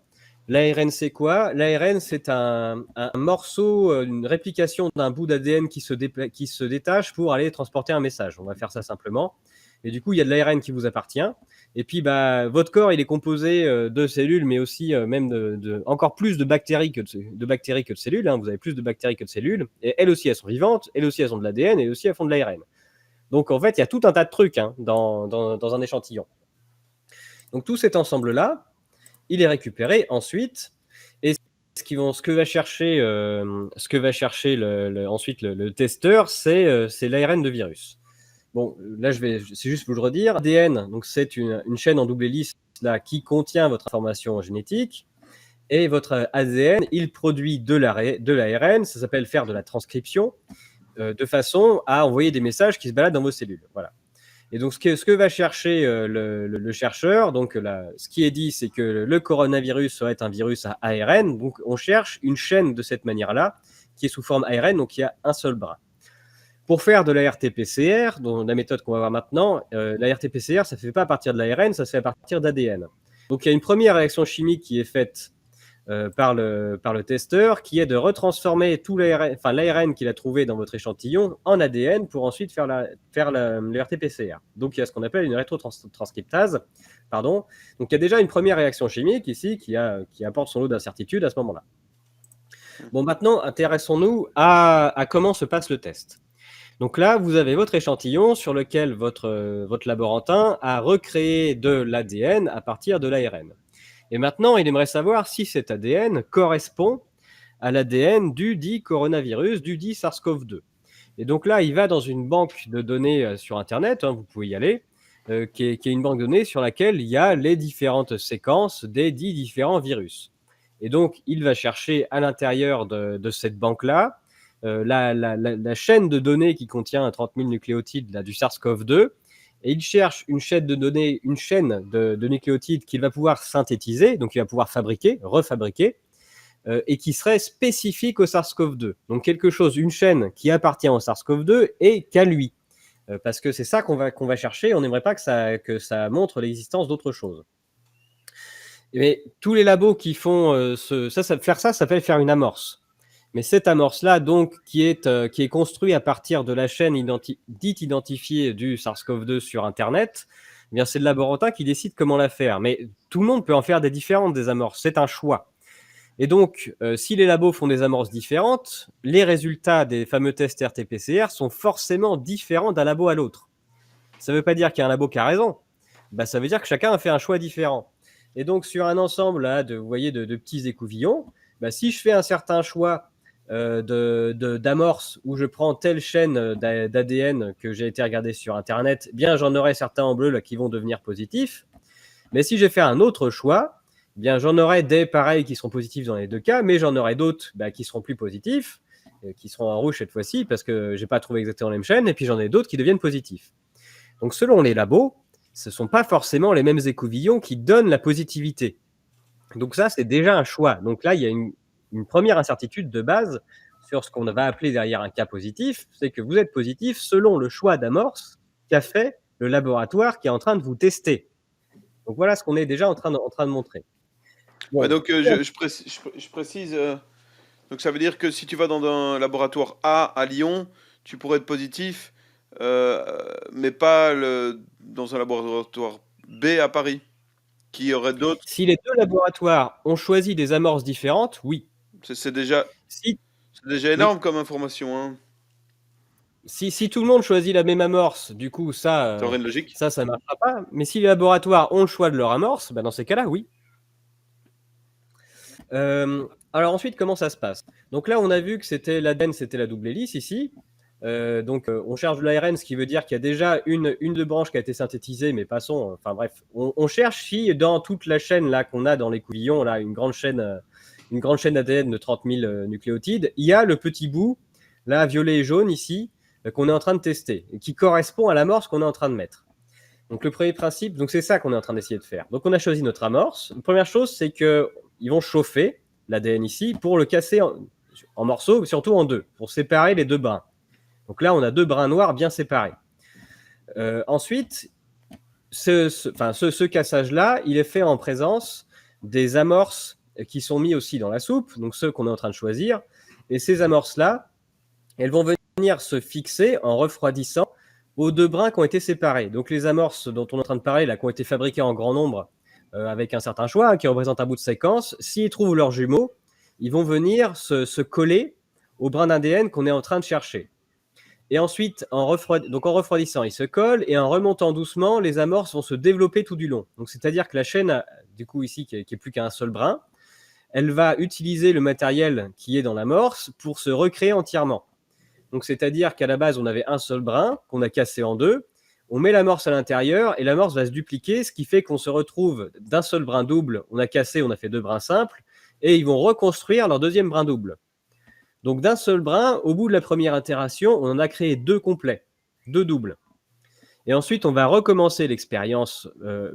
L'ARN, c'est quoi? L'ARN, c'est un morceau, une réplication d'un bout d'ADN qui se détache pour aller transporter un message. On va faire ça simplement. Et du coup, il y a de l'ARN qui vous appartient. Et puis, votre corps, il est composé de cellules, mais aussi même encore plus de bactéries que de cellules. Hein. Vous avez plus de bactéries que de cellules. Et elles aussi, elles sont vivantes. Elles aussi, elles ont de l'ADN. Et elles aussi, elles font de l'ARN. Donc, en fait, il y a tout un tas de trucs dans un échantillon. Donc, tout cet ensemble-là, il est récupéré ensuite. Et ce que va chercher ensuite le testeur, c'est l'ARN de virus. Bon, là, c'est juste pour le redire. ADN, donc c'est une chaîne en double hélice là, qui contient votre information génétique. Et votre ADN, il produit de l'ARN, ça s'appelle faire de la transcription, de façon à envoyer des messages qui se baladent dans vos cellules. Voilà. Et donc, ce que va chercher le chercheur, donc ce qui est dit, c'est que le coronavirus serait un virus à ARN. Donc, on cherche une chaîne de cette manière-là, qui est sous forme ARN, donc il y a un seul bras. Pour faire de la RT-PCR, dont la méthode qu'on va voir maintenant, la RT-PCR, ça ne se fait pas à partir de l'ARN, ça se fait à partir d'ADN. Donc, il y a une première réaction chimique qui est faite par le testeur, qui est de retransformer tout l'ARN qu'il a trouvé dans votre échantillon en ADN pour ensuite faire le RT-PCR. Donc, il y a ce qu'on appelle une rétrotranscriptase. Donc, il y a déjà une première réaction chimique ici qui apporte son lot d'incertitude à ce moment-là. Bon, maintenant, intéressons-nous à comment se passe le test. Donc là, vous avez votre échantillon sur lequel votre laborantin a recréé de l'ADN à partir de l'ARN. Et maintenant, il aimerait savoir si cet ADN correspond à l'ADN du dit coronavirus, du dit SARS-CoV-2. Et donc là, il va dans une banque de données sur Internet, vous pouvez y aller, qui est une banque de données sur laquelle il y a les différentes séquences des 10 différents virus. Et donc, il va chercher à l'intérieur de cette banque-là la chaîne de données qui contient 30 000 nucléotides là, du SARS-CoV-2, et il cherche une chaîne de données, une chaîne de nucléotides qu'il va pouvoir synthétiser, donc il va pouvoir fabriquer, refabriquer, et qui serait spécifique au SARS-CoV-2. Donc quelque chose, une chaîne qui appartient au SARS-CoV-2 et qu'à lui. Parce que c'est ça qu'on va chercher, on n'aimerait pas que ça montre l'existence d'autre chose. Mais tous les labos qui font faire ça s'appelle faire une amorce. Mais cette amorce-là, donc, qui est construite à partir de la chaîne dite identifiée du SARS-CoV-2 sur Internet, eh bien, c'est le laborantin qui décide comment la faire. Mais tout le monde peut en faire des différentes, des amorces. C'est un choix. Et donc, si les labos font des amorces différentes, les résultats des fameux tests RT-PCR sont forcément différents d'un labo à l'autre. Ça ne veut pas dire qu'il y a un labo qui a raison. Bah, ça veut dire que chacun a fait un choix différent. Et donc, sur un ensemble là, vous voyez, de petits écouvillons, bah, si je fais un certain choix d'amorce où je prends telle chaîne d'ADN que j'ai été regarder sur Internet, bien j'en aurai certains en bleu là, qui vont devenir positifs. Mais si j'ai fait un autre choix, bien j'en aurai des pareils qui seront positifs dans les deux cas, mais j'en aurai d'autres qui seront plus positifs, qui seront en rouge cette fois-ci parce que j'ai pas trouvé exactement la même chaîne, et puis j'en ai d'autres qui deviennent positifs. Donc selon les labos, ce ne sont pas forcément les mêmes écouvillons qui donnent la positivité. Donc ça, c'est déjà un choix. Donc là, il y a une première incertitude de base sur ce qu'on va appeler derrière un cas positif, c'est que vous êtes positif selon le choix d'amorce qu'a fait le laboratoire qui est en train de vous tester. Donc voilà ce qu'on est déjà en train de montrer. Bon. Donc je précise, donc ça veut dire que si tu vas dans un laboratoire A à Lyon, tu pourrais être positif, mais pas dans un laboratoire B à Paris, qui aurait d'autres. Si les deux laboratoires ont choisi des amorces différentes, oui. C'est déjà énorme comme information. Hein. Si tout le monde choisit la même amorce, du coup, ça aurait une logique. Ça ne marchera pas. Mais si les laboratoires ont le choix de leur amorce, dans ces cas-là, oui. Alors ensuite, comment ça se passe? Donc là, on a vu que c'était l'ADN, c'était la double hélice ici. Donc on cherche de l'ARN, ce qui veut dire qu'il y a déjà une de branche qui a été synthétisée, mais passons. Enfin bref, on cherche si dans toute la chaîne là qu'on a dans l'écouvillon, là une grande chaîne ADN de 30 000 nucléotides, il y a le petit bout là violet et jaune ici qu'on est en train de tester, et qui correspond à l'amorce qu'on est en train de mettre. Donc le premier principe, donc c'est ça qu'on est en train d'essayer de faire. Donc on a choisi notre amorce. La première chose, c'est que ils vont chauffer l'ADN ici pour le casser en morceaux, surtout en deux, pour séparer les deux brins. Donc là, on a deux brins noirs bien séparés. Ensuite, ce cassage-là, il est fait en présence des amorces qui sont mis aussi dans la soupe, donc ceux qu'on est en train de choisir. Et ces amorces-là, elles vont venir se fixer en refroidissant aux deux brins qui ont été séparés. Donc les amorces dont on est en train de parler, là, qui ont été fabriquées en grand nombre avec un certain choix, qui représente un bout de séquence, s'ils trouvent leurs jumeaux, ils vont venir se coller au brin d'ADN qu'on est en train de chercher. Et ensuite, en refroidissant, ils se collent, et en remontant doucement, les amorces vont se développer tout du long. Donc, c'est-à-dire que la chaîne, du coup, ici, qui est plus qu'un seul brin, elle va utiliser le matériel qui est dans l'amorce pour se recréer entièrement. Donc, c'est-à-dire qu'à la base, on avait un seul brin qu'on a cassé en deux. On met l'amorce à l'intérieur et l'amorce va se dupliquer, ce qui fait qu'on se retrouve d'un seul brin double. On a cassé, on a fait deux brins simples, et ils vont reconstruire leur deuxième brin double. Donc d'un seul brin, au bout de la première itération, on en a créé deux complets, deux doubles. Et ensuite, on va recommencer l'expérience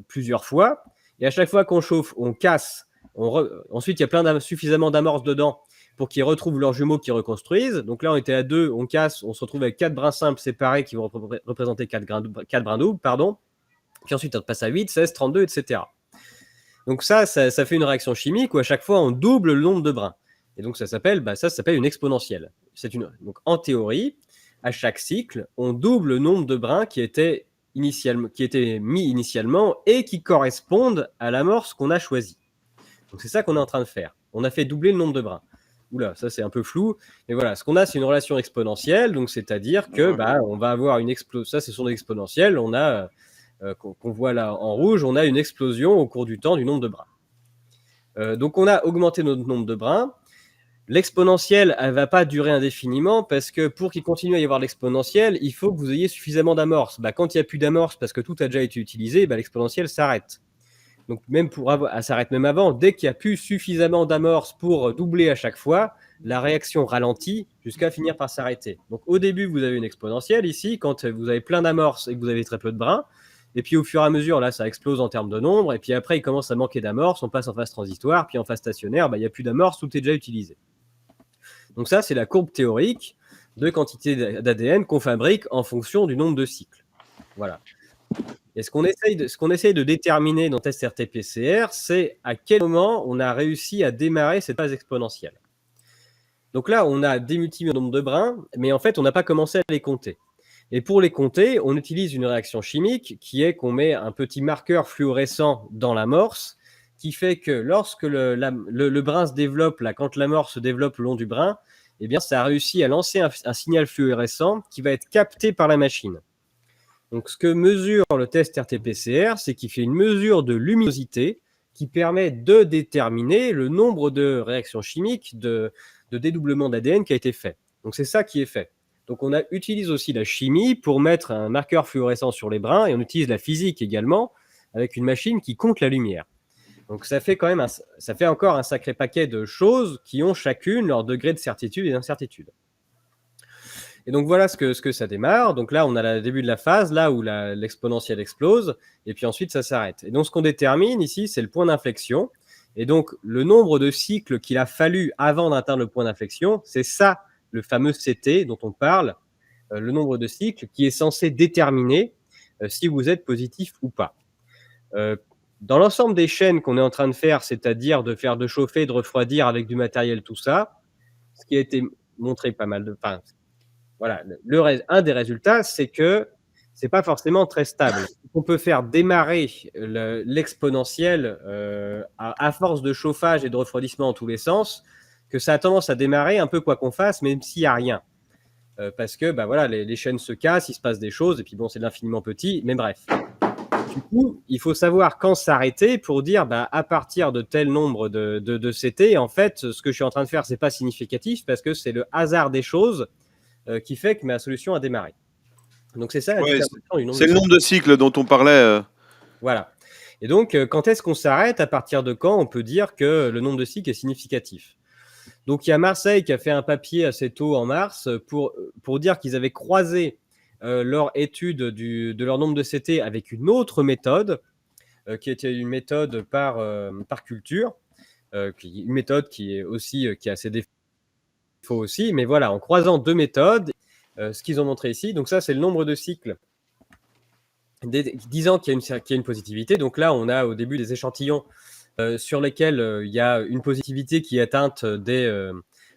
plusieurs fois. Et à chaque fois qu'on chauffe, on casse. Ensuite, il y a suffisamment d'amorces dedans pour qu'ils retrouvent leurs jumeaux qui reconstruisent. Donc là, on était à 2, on casse, on se retrouve avec 4 brins simples séparés qui vont représenter 4 brins doubles. Puis ensuite, on passe à 8, 16, 32, etc. Donc ça fait une réaction chimique où à chaque fois, on double le nombre de brins. Et donc ça s'appelle une exponentielle. Donc en théorie, à chaque cycle, on double le nombre de brins qui étaient mis initialement et qui correspondent à l'amorce qu'on a choisie. Donc c'est ça qu'on est en train de faire. On a fait doubler le nombre de brins. Oula, ça c'est un peu flou. Mais voilà, ce qu'on a, c'est une relation exponentielle. Donc c'est-à-dire que on va avoir une explosion. Ça, ce sont des exponentielles. On a qu'on voit là en rouge, on a une explosion au cours du temps du nombre de brins. Donc on a augmenté notre nombre de brins. L'exponentielle, elle ne va pas durer indéfiniment parce que pour qu'il continue à y avoir l'exponentielle, il faut que vous ayez suffisamment d'amorces. Quand il n'y a plus d'amorces parce que tout a déjà été utilisé, l'exponentielle s'arrête. Donc même elle s'arrête même avant. Dès qu'il n'y a plus suffisamment d'amorces pour doubler à chaque fois, la réaction ralentit jusqu'à finir par s'arrêter. Donc au début, vous avez une exponentielle ici, quand vous avez plein d'amorces et que vous avez très peu de brins. Et puis au fur et à mesure, là, ça explose en termes de nombre. Et puis après, il commence à manquer d'amorces. On passe en phase transitoire. Puis en phase stationnaire, il n'y a plus d'amorces, tout est déjà utilisé. Donc ça, c'est la courbe théorique de quantité d'ADN qu'on fabrique en fonction du nombre de cycles. Voilà. Et ce qu'on essaye de déterminer dans test RT-PCR, c'est à quel moment on a réussi à démarrer cette phase exponentielle. Donc là, on a démultiplié le nombre de brins, mais en fait, on n'a pas commencé à les compter. Et pour les compter, on utilise une réaction chimique qui est qu'on met un petit marqueur fluorescent dans l'amorce, qui fait que lorsque le brin se développe, là, quand l'amorce se développe le long du brin, eh bien, ça a réussi à lancer un signal fluorescent qui va être capté par la machine. Donc, ce que mesure le test RT-PCR, c'est qu'il fait une mesure de luminosité qui permet de déterminer le nombre de réactions chimiques de dédoublement d'ADN qui a été fait. Donc, c'est ça qui est fait. Donc, on utilise aussi la chimie pour mettre un marqueur fluorescent sur les brins et on utilise la physique également avec une machine qui compte la lumière. Donc, ça fait encore un sacré paquet de choses qui ont chacune leur degré de certitude et d'incertitude. Et donc voilà ce que ça démarre. Donc là, on a le début de la phase, là où l'exponentielle explose, et puis ensuite ça s'arrête. Et donc ce qu'on détermine ici, c'est le point d'inflexion. Et donc le nombre de cycles qu'il a fallu avant d'atteindre le point d'inflexion, c'est ça, le fameux CT dont on parle, le nombre de cycles qui est censé déterminer si vous êtes positif ou pas. Dans l'ensemble des chaînes qu'on est en train de faire, c'est-à-dire de chauffer, de refroidir avec du matériel, tout ça, ce qui a été montré pas mal de... Enfin, voilà, un des résultats, c'est que c'est pas forcément très stable. On peut faire démarrer l'exponentielle à force de chauffage et de refroidissement en tous les sens, que ça a tendance à démarrer un peu quoi qu'on fasse, même s'il n'y a rien. Parce que voilà, les chaînes se cassent, il se passe des choses, et puis bon, c'est de l'infiniment petit, mais bref. Du coup, il faut savoir quand s'arrêter pour dire à partir de tel nombre de CT, en fait, ce que je suis en train de faire, c'est pas significatif parce que c'est le hasard des choses qui fait que ma solution a démarré. Donc c'est ça la détermination du nombre. C'est le nombre de cycles dont on parlait. Voilà. Et donc, quand est-ce qu'on s'arrête? À partir de quand on peut dire que le nombre de cycles est significatif? Donc, il y a Marseille qui a fait un papier assez tôt en mars pour dire qu'ils avaient croisé leur étude de leur nombre de CT avec une autre méthode, qui était une méthode par culture, une méthode qui a ses défauts aussi, mais voilà, en croisant deux méthodes, ce qu'ils ont montré ici, donc ça, c'est le nombre de cycles disant qu'il y a une positivité. Donc là, on a au début des échantillons sur lesquels il y a une positivité qui est atteinte dès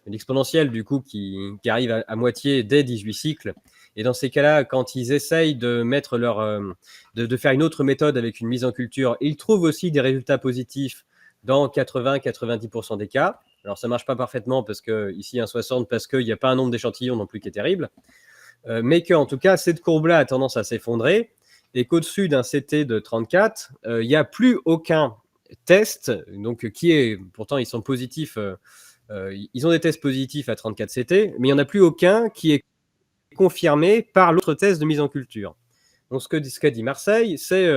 l'exponentielle, du coup, qui arrive à moitié dès 18 cycles. Et dans ces cas-là, quand ils essayent de mettre de faire une autre méthode avec une mise en culture, ils trouvent aussi des résultats positifs dans 80-90% des cas. Alors, ça ne marche pas parfaitement parce qu'ici, un 60, parce qu'il n'y a pas un nombre d'échantillons non plus qui est terrible. Mais qu'en tout cas, cette courbe-là a tendance à s'effondrer et qu'au-dessus d'un CT de 34, il n'y a plus aucun test, donc pourtant ils sont positifs, ils ont des tests positifs à 34 CT, mais il n'y en a plus aucun qui est confirmé par l'autre test de mise en culture. Donc ce qu'a dit Marseille, c'est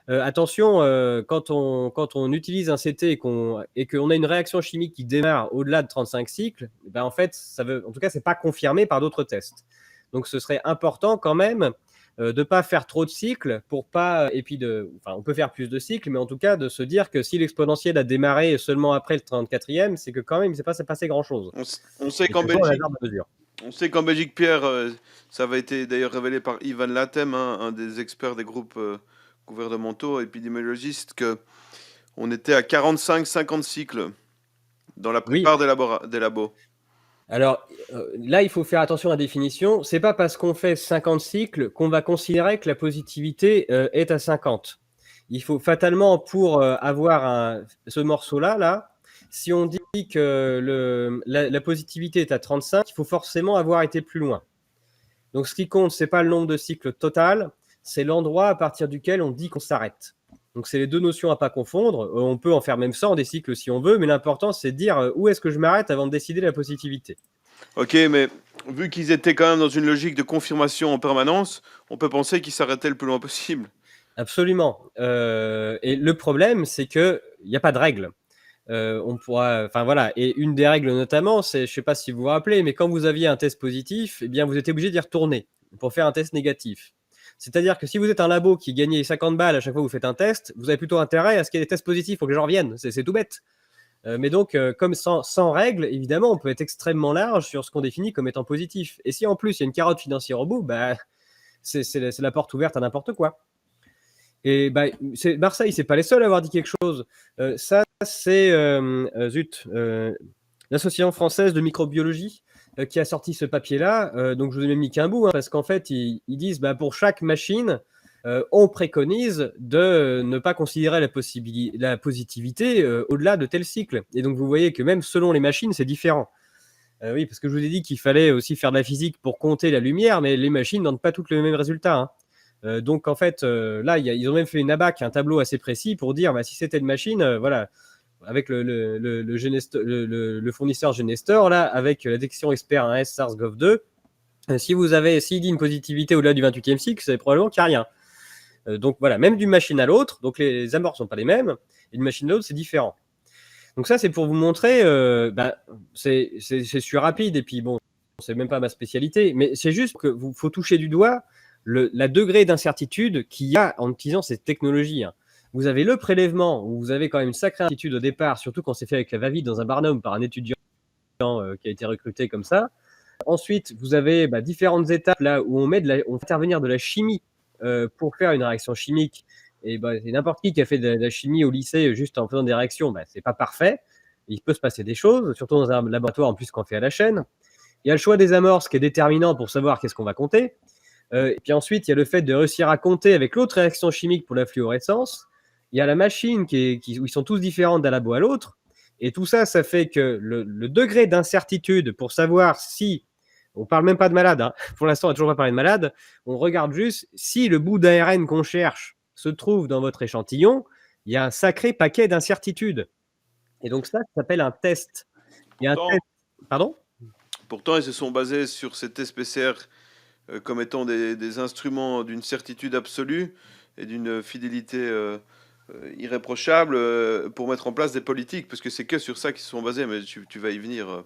attention, quand on utilise un CT et qu'on a une réaction chimique qui démarre au-delà de 35 cycles, en fait, en tout cas, c'est pas confirmé par d'autres tests. Donc ce serait important quand même de ne pas faire trop de cycles pour pas, et puis on peut faire plus de cycles, mais en tout cas de se dire que si l'exponentielle a démarré seulement après le 34e, c'est que quand même il ne s'est pas passé grand-chose. On sait qu'en Belgique, Pierre, ça avait été d'ailleurs révélé par Ivan Latem, un des experts des groupes gouvernementaux, épidémiologistes, qu'on était à 45-50 cycles dans la plupart des labos. Alors là, il faut faire attention à la définition. C'est pas parce qu'on fait 50 cycles qu'on va considérer que la positivité est à 50. Il faut fatalement, pour avoir ce morceau-là, si on dit que la positivité est à 35, il faut forcément avoir été plus loin. Donc ce qui compte, c'est pas le nombre de cycles total, c'est l'endroit à partir duquel on dit qu'on s'arrête. Donc c'est les deux notions à pas confondre. On peut en faire même 100 des cycles si on veut, mais l'important c'est de dire où est-ce que je m'arrête avant de décider la positivité. Ok, mais vu qu'ils étaient quand même dans une logique de confirmation en permanence, on peut penser qu'ils s'arrêtaient le plus loin possible. Absolument. Et le problème, c'est qu'il n'y a pas de règle. On pourra, enfin voilà, et une des règles notamment, c'est, je sais pas si vous vous rappelez, mais quand vous aviez un test positif, eh bien vous étiez obligé d'y retourner pour faire un test négatif. C'est-à-dire que si vous êtes un labo qui gagnait 50 balles à chaque fois que vous faites un test, vous avez plutôt intérêt à ce qu'il y ait des tests positifs pour que les gens reviennent. C'est tout bête. Mais donc, comme sans règle, évidemment, on peut être extrêmement large sur ce qu'on définit comme étant positif. Et si en plus il y a une carotte financière au bout, bah, c'est la porte ouverte à n'importe quoi. Et bah, Marseille, c'est pas les seuls à avoir dit quelque chose. Ça, c'est zut, l'association française de microbiologie qui a sorti ce papier-là. Donc, je vous ai même mis qu'un bout, hein, parce qu'en fait, ils disent bah, pour chaque machine, on préconise de ne pas considérer la positivité au-delà de tel cycle. Et donc, vous voyez que même selon les machines, c'est différent. Oui, parce que je vous ai dit qu'il fallait aussi faire de la physique pour compter la lumière, mais les machines n'ont pas toutes le même résultat. Hein. Donc en fait, là, ils ont même fait une ABAC, un tableau assez précis pour dire bah, si c'était une machine, voilà, avec le fournisseur Genestor, là, avec la détection expert 1S SARS-CoV-2, s'il dit une positivité au-delà du 28e cycle, c'est probablement qu'il n'y a rien. Donc voilà, même d'une machine à l'autre, donc les amorts ne sont pas les mêmes, et d'une machine à l'autre, c'est différent. Donc ça, c'est pour vous montrer, c'est sur rapide, et puis bon, c'est même pas ma spécialité, mais c'est juste que vous faut toucher du doigt la degré d'incertitude qu'il y a en utilisant cette technologie. Hein. Vous avez le prélèvement, où vous avez quand même une sacrée incertitude au départ, surtout quand c'est fait avec la va-vite dans un barnum par un étudiant qui a été recruté comme ça. Ensuite, vous avez différentes étapes là où on fait intervenir de la chimie pour faire une réaction chimique. Et c'est n'importe qui a fait de la chimie au lycée juste en faisant des réactions, c'est pas parfait. Il peut se passer des choses, surtout dans un laboratoire en plus qu'on fait à la chaîne. Il y a le choix des amorces qui est déterminant pour savoir qu'est-ce qu'on va compter. Et puis ensuite, il y a le fait de réussir à compter avec l'autre réaction chimique pour la fluorescence. Il y a la machine où ils sont tous différents d'un labo à l'autre. Et tout ça, ça fait que le degré d'incertitude pour savoir si, on parle même pas de malade, hein. Pour l'instant on n'a toujours pas parlé de malade, on regarde juste si le bout d'ARN qu'on cherche se trouve dans votre échantillon, il y a un sacré paquet d'incertitudes. Et donc ça s'appelle un test. Il y a un test. Pardon ? Pourtant, ils se sont basés sur ces tests PCR comme étant des instruments d'une certitude absolue et d'une fidélité irréprochable pour mettre en place des politiques, parce que c'est que sur ça qu'ils se sont basés, mais tu vas y venir.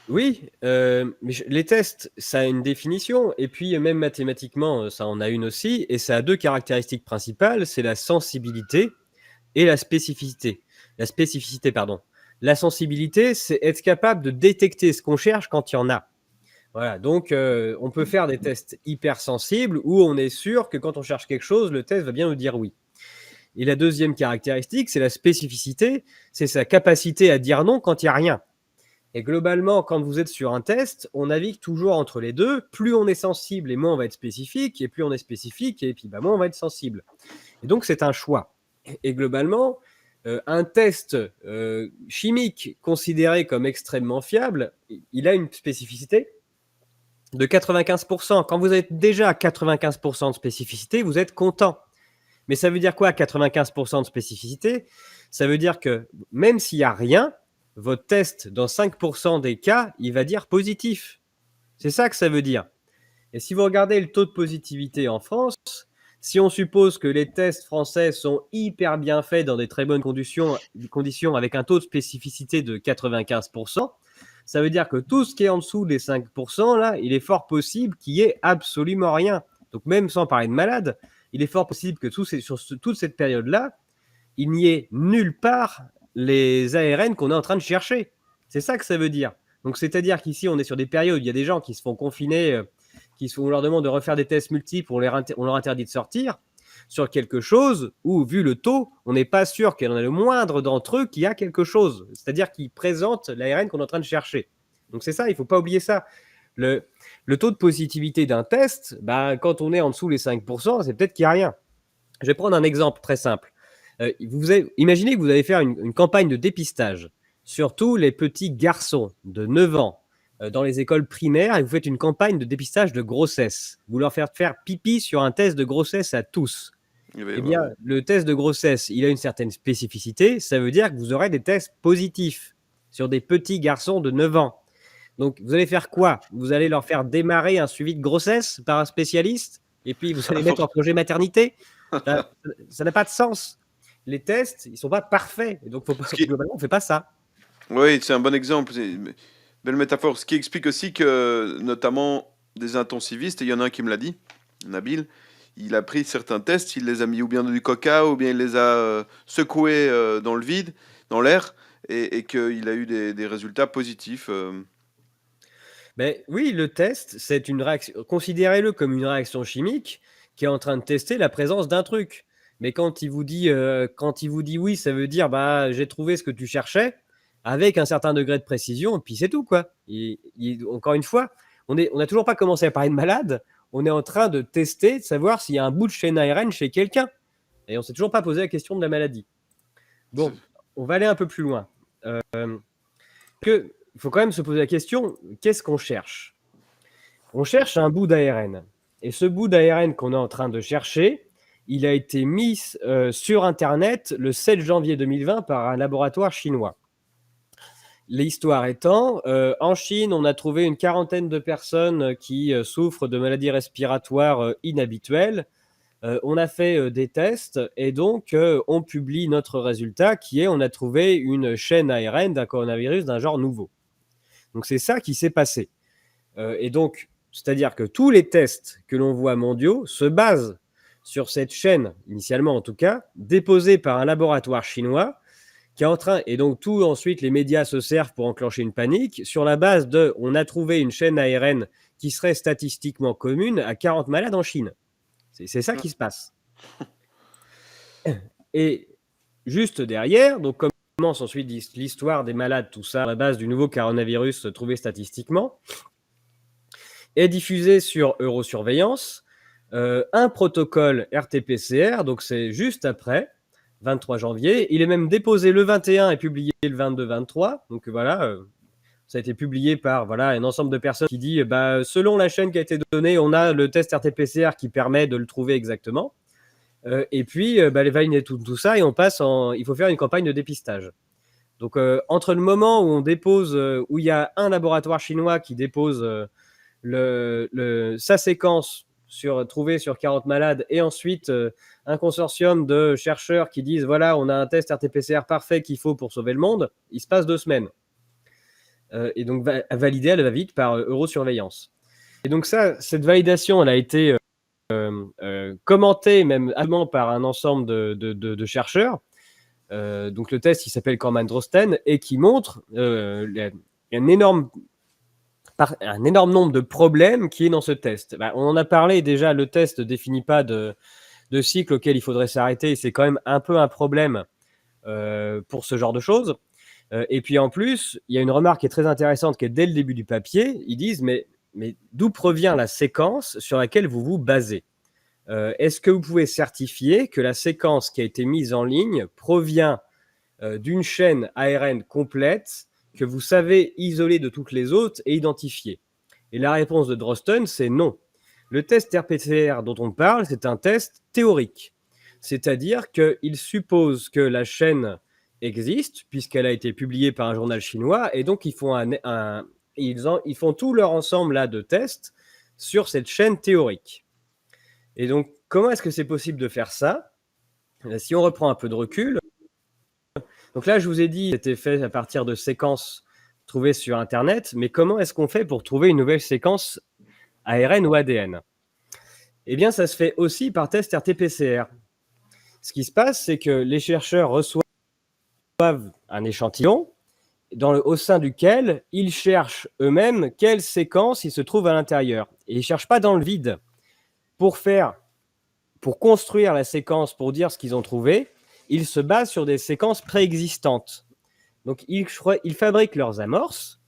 Oui, mais les tests, ça a une définition, et puis même mathématiquement, ça en a une aussi, et ça a deux caractéristiques principales, c'est la sensibilité et la spécificité. La spécificité, pardon. La sensibilité, c'est être capable de détecter ce qu'on cherche quand il y en a. Voilà, donc on peut faire des tests hypersensibles où on est sûr que quand on cherche quelque chose, le test va bien nous dire oui. Et la deuxième caractéristique, c'est la spécificité, c'est sa capacité à dire non quand il n'y a rien. Et globalement, quand vous êtes sur un test, on navigue toujours entre les deux. Plus on est sensible et moins on va être spécifique, et plus on est spécifique et puis moins on va être sensible. Et donc c'est un choix. Et globalement, un test chimique considéré comme extrêmement fiable, il a une spécificité de 95%. Quand vous êtes déjà à 95% de spécificité, vous êtes content. Mais ça veut dire quoi, 95% de spécificité? Ça veut dire que même s'il n'y a rien, votre test, dans 5% des cas, il va dire positif. C'est ça que ça veut dire. Et si vous regardez le taux de positivité en France, si on suppose que les tests français sont hyper bien faits dans des très bonnes conditions avec un taux de spécificité de 95%, ça veut dire que tout ce qui est en dessous des 5%, là, il est fort possible qu'il n'y ait absolument rien. Donc même sans parler de malades, il est fort possible que sur toute cette période-là, il n'y ait nulle part les ARN qu'on est en train de chercher. C'est ça que ça veut dire. Donc c'est-à-dire qu'ici, on est sur des périodes où il y a des gens qui se font confiner, on leur demande de refaire des tests multiples, on leur interdit de sortir, sur quelque chose où, vu le taux, on n'est pas sûr qu'il y en a le moindre d'entre eux qui a quelque chose. C'est-à-dire qu'ils présentent l'ARN qu'on est en train de chercher. Donc c'est ça, il ne faut pas oublier ça. Le taux de positivité d'un test, quand on est en dessous des 5%, c'est peut-être qu'il n'y a rien. Je vais prendre un exemple très simple. Imaginez que vous allez faire une campagne de dépistage sur tous les petits garçons de 9 ans dans les écoles primaires et vous faites une campagne de dépistage de grossesse. Vous leur faites faire pipi sur un test de grossesse à tous. Eh bien, le test de grossesse, il a une certaine spécificité. Ça veut dire que vous aurez des tests positifs sur des petits garçons de 9 ans. Donc, vous allez faire quoi? Vous allez leur faire démarrer un suivi de grossesse par un spécialiste? et puis vous allez Alors, mettre en congé maternité. Ça n'a pas de sens. Les tests, ils sont pas parfaits, et donc ce qui globalement, on fait pas ça. oui, c'est un bon exemple, c'est une belle métaphore. Ce qui explique aussi que, notamment des intensivistes, et il y en a un qui me l'a dit, Nabil, il a pris certains tests, il les a mis ou bien dans du coca, ou bien il les a secoués dans le vide, dans l'air, et qu'il a eu des résultats positifs. Mais oui, le test, c'est une réaction. Considérez-le comme une réaction chimique qui est en train de tester la présence d'un truc. Mais quand il vous dit oui, ça veut dire bah j'ai trouvé ce que tu cherchais avec un certain degré de précision, et puis c'est tout quoi. Encore une fois, on n'a toujours pas commencé à parler de malade. On est en train de tester, de savoir s'il y a un bout de chaîne ARN chez quelqu'un, et on s'est toujours pas posé la question de la maladie. C'est- Bon, on va aller un peu plus loin. Il faut quand même se poser la question, qu'est-ce qu'on cherche? On cherche un bout d'ARN. Et ce bout d'ARN qu'on est en train de chercher, il a été mis sur Internet le 7 janvier 2020 par un laboratoire chinois. L'histoire étant, en Chine, on a trouvé une quarantaine de personnes qui souffrent de maladies respiratoires inhabituelles. On a fait des tests et donc on publie notre résultat qui est on a trouvé une chaîne ARN d'un coronavirus d'un genre nouveau. Donc c'est ça qui s'est passé. Et donc, c'est-à-dire que tous les tests que l'on voit mondiaux se basent sur cette chaîne, initialement en tout cas, déposée par un laboratoire chinois, qui est en train, et donc tout ensuite les médias se servent pour enclencher une panique, sur la base de on a trouvé une chaîne ARN qui serait statistiquement commune à 40 malades en Chine. C'est ça qui se passe. Et juste derrière, donc commence ensuite l'histoire des malades, tout ça, à la base du nouveau coronavirus trouvé statistiquement, est diffusé sur Eurosurveillance, un protocole RT-PCR, donc c'est juste après, 23 janvier. Il est même déposé le 21 et publié le 22-23. Donc voilà, ça a été publié par voilà, un ensemble de personnes qui dit bah, selon la chaîne qui a été donnée, on a le test RT-PCR qui permet de le trouver exactement. Et puis, bah, les valider tout ça, et il faut faire une campagne de dépistage. Donc, entre le moment où on dépose, où il y a un laboratoire chinois qui dépose sa séquence trouvée sur 40 malades, et ensuite un consortium de chercheurs qui disent voilà, on a un test RT-PCR parfait qu'il faut pour sauver le monde, il se passe 2 semaines. Et donc, validée, elle va vite par Eurosurveillance. Et donc, cette validation, elle a été commenté même par un ensemble de chercheurs. Donc le test, il s'appelle Korman-Drosten et qui montre un énorme nombre de problèmes qui est dans ce test. Bah, on en a parlé déjà, le test ne définit pas de cycle auquel il faudrait s'arrêter. C'est quand même un peu un problème pour ce genre de choses. Et puis en plus, il y a une remarque qui est très intéressante qui est dès le début du papier. Ils disent mais d'où provient la séquence sur laquelle vous vous basez? Est-ce que vous pouvez certifier que la séquence qui a été mise en ligne provient d'une chaîne ARN complète que vous savez isoler de toutes les autres et identifier? Et la réponse de Drosten, c'est non. Le test RT-PCR dont on parle, c'est un test théorique. C'est-à-dire qu'il suppose que la chaîne existe, puisqu'elle a été publiée par un journal chinois, et donc ils font tout leur ensemble là, de tests sur cette chaîne théorique. Et donc, comment est-ce que c'est possible de faire ça? Si on reprend un peu de recul, donc là, je vous ai dit, c'était fait à partir de séquences trouvées sur Internet, mais comment est-ce qu'on fait pour trouver une nouvelle séquence ARN ou ADN? Eh bien, ça se fait aussi par test RT-PCR. Ce qui se passe, c'est que les chercheurs reçoivent un échantillon au sein duquel ils cherchent eux-mêmes quelle séquence il se trouve à l'intérieur. Et ils ne cherchent pas dans le vide. Pour construire la séquence, pour dire ce qu'ils ont trouvé, ils se basent sur des séquences préexistantes. Donc, ils fabriquent leurs amorces,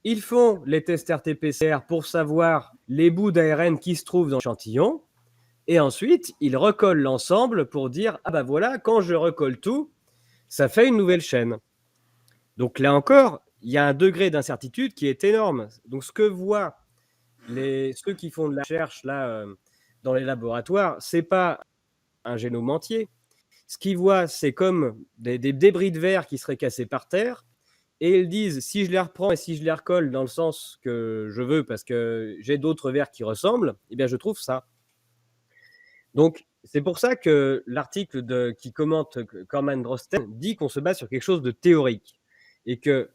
ils font les tests RT-PCR pour savoir les bouts d'ARN qui se trouvent dans l'échantillon, et ensuite, ils recollent l'ensemble pour dire ah ben voilà, quand je recolle tout, ça fait une nouvelle chaîne. Donc là encore, il y a un degré d'incertitude qui est énorme. Donc, ce que voient ceux qui font de la recherche là, dans les laboratoires, c'est pas un génome entier. Ce qu'ils voient, c'est comme des débris de verre qui seraient cassés par terre, et ils disent si je les reprends et si je les recolle dans le sens que je veux parce que j'ai d'autres verres qui ressemblent, eh bien je trouve ça. Donc, c'est pour ça que l'article qui commente Corman Drosten dit qu'on se base sur quelque chose de théorique et que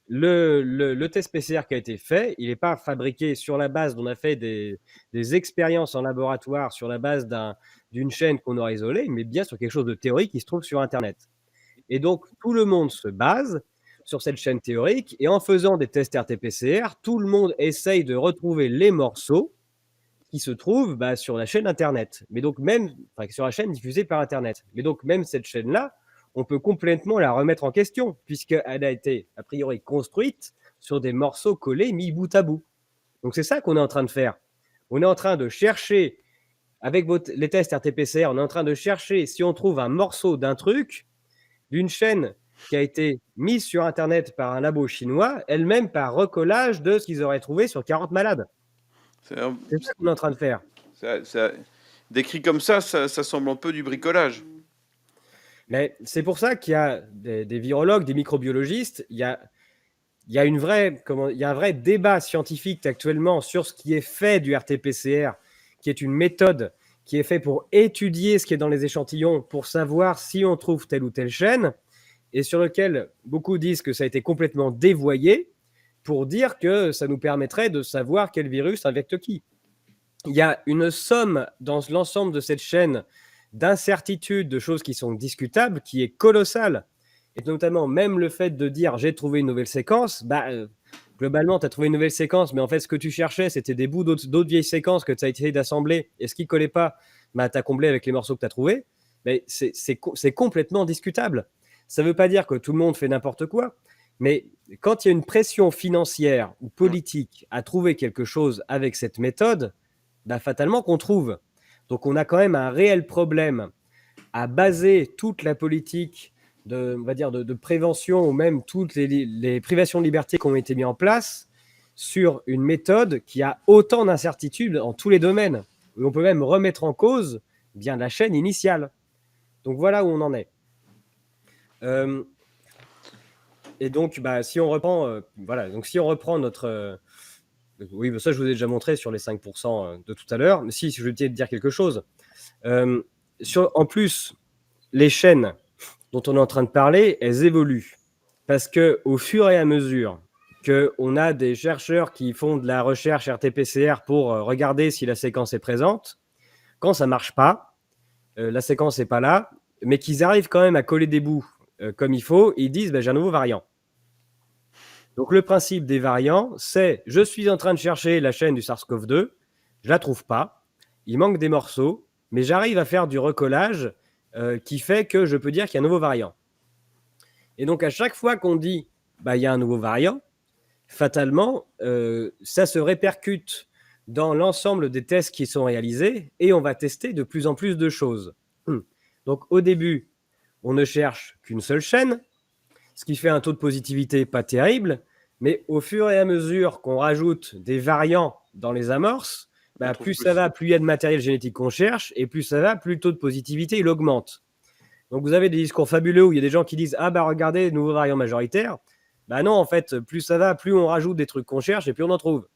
le test PCR qui a été fait, il n'est pas fabriqué sur la base on a fait des expériences en laboratoire sur la base d'une chaîne qu'on aura isolée, mais bien sur quelque chose de théorique qui se trouve sur Internet. Et donc, tout le monde se base sur cette chaîne théorique et en faisant des tests RT-PCR, tout le monde essaye de retrouver les morceaux qui se trouvent sur la chaîne Internet. Mais donc même, enfin, sur la chaîne diffusée par Internet. Mais donc même cette chaîne-là, on peut complètement la remettre en question, puisqu'elle a été, a priori, construite sur des morceaux collés, mis bout à bout. Donc c'est ça qu'on est en train de faire. On est en train de chercher, avec les tests RT-PCR, on est en train de chercher si on trouve un morceau d'un truc, d'une chaîne qui a été mise sur Internet par un labo chinois, elle-même par recollage de ce qu'ils auraient trouvé sur 40 malades. C'est ça qu'on est en train de faire. Décrit comme ça semble un peu du bricolage. Mais c'est pour ça qu'il y a des virologues, des microbiologistes, il y a un vrai débat scientifique actuellement sur ce qui est fait du RT-PCR, qui est une méthode qui est faite pour étudier ce qui est dans les échantillons, pour savoir si on trouve telle ou telle chaîne, et sur lequel beaucoup disent que ça a été complètement dévoyé pour dire que ça nous permettrait de savoir quel virus infecte qui. Il y a une somme dans l'ensemble de cette chaîne d'incertitudes, de choses qui sont discutables, qui est colossale. Et notamment, même le fait de dire j'ai trouvé une nouvelle séquence, globalement, tu as trouvé une nouvelle séquence, mais en fait, ce que tu cherchais, c'était des bouts d'autres vieilles séquences que tu as essayé d'assembler, et ce qui ne collait pas, tu as comblé avec les morceaux que tu as trouvés. Mais c'est complètement discutable. Ça ne veut pas dire que tout le monde fait n'importe quoi, mais quand il y a une pression financière ou politique à trouver quelque chose avec cette méthode, fatalement qu'on trouve. Donc on a quand même un réel problème à baser toute la politique de prévention ou même toutes les privations de liberté qui ont été mises en place sur une méthode qui a autant d'incertitudes en tous les domaines. Et on peut même remettre en cause bien la chaîne initiale. Donc voilà où on en est. Et donc, si on reprend notre... oui, ça, je vous ai déjà montré sur les 5% de tout à l'heure. Mais si je vais te dire quelque chose. En plus, les chaînes dont on est en train de parler, elles évoluent. Parce qu'au fur et à mesure qu'on a des chercheurs qui font de la recherche RT-PCR pour regarder si la séquence est présente, quand ça ne marche pas, la séquence n'est pas là, mais qu'ils arrivent quand même à coller des bouts comme il faut, ils disent j'ai un nouveau variant. Donc le principe des variants, c'est je suis en train de chercher la chaîne du SARS-CoV-2, je la trouve pas, il manque des morceaux, mais j'arrive à faire du recollage qui fait que je peux dire qu'il y a un nouveau variant. Et donc à chaque fois qu'on dit il y a un nouveau variant, fatalement, ça se répercute dans l'ensemble des tests qui sont réalisés et on va tester de plus en plus de choses. Donc au début, on ne cherche qu'une seule chaîne, ce qui fait un taux de positivité pas terrible, mais au fur et à mesure qu'on rajoute des variants dans les amorces, plus ça va, plus il y a de matériel génétique qu'on cherche, et plus ça va, plus le taux de positivité il augmente. Donc vous avez des discours fabuleux où il y a des gens qui disent regardez, nouveau variant majoritaire. Non, en fait, plus ça va, plus on rajoute des trucs qu'on cherche, et plus on en trouve.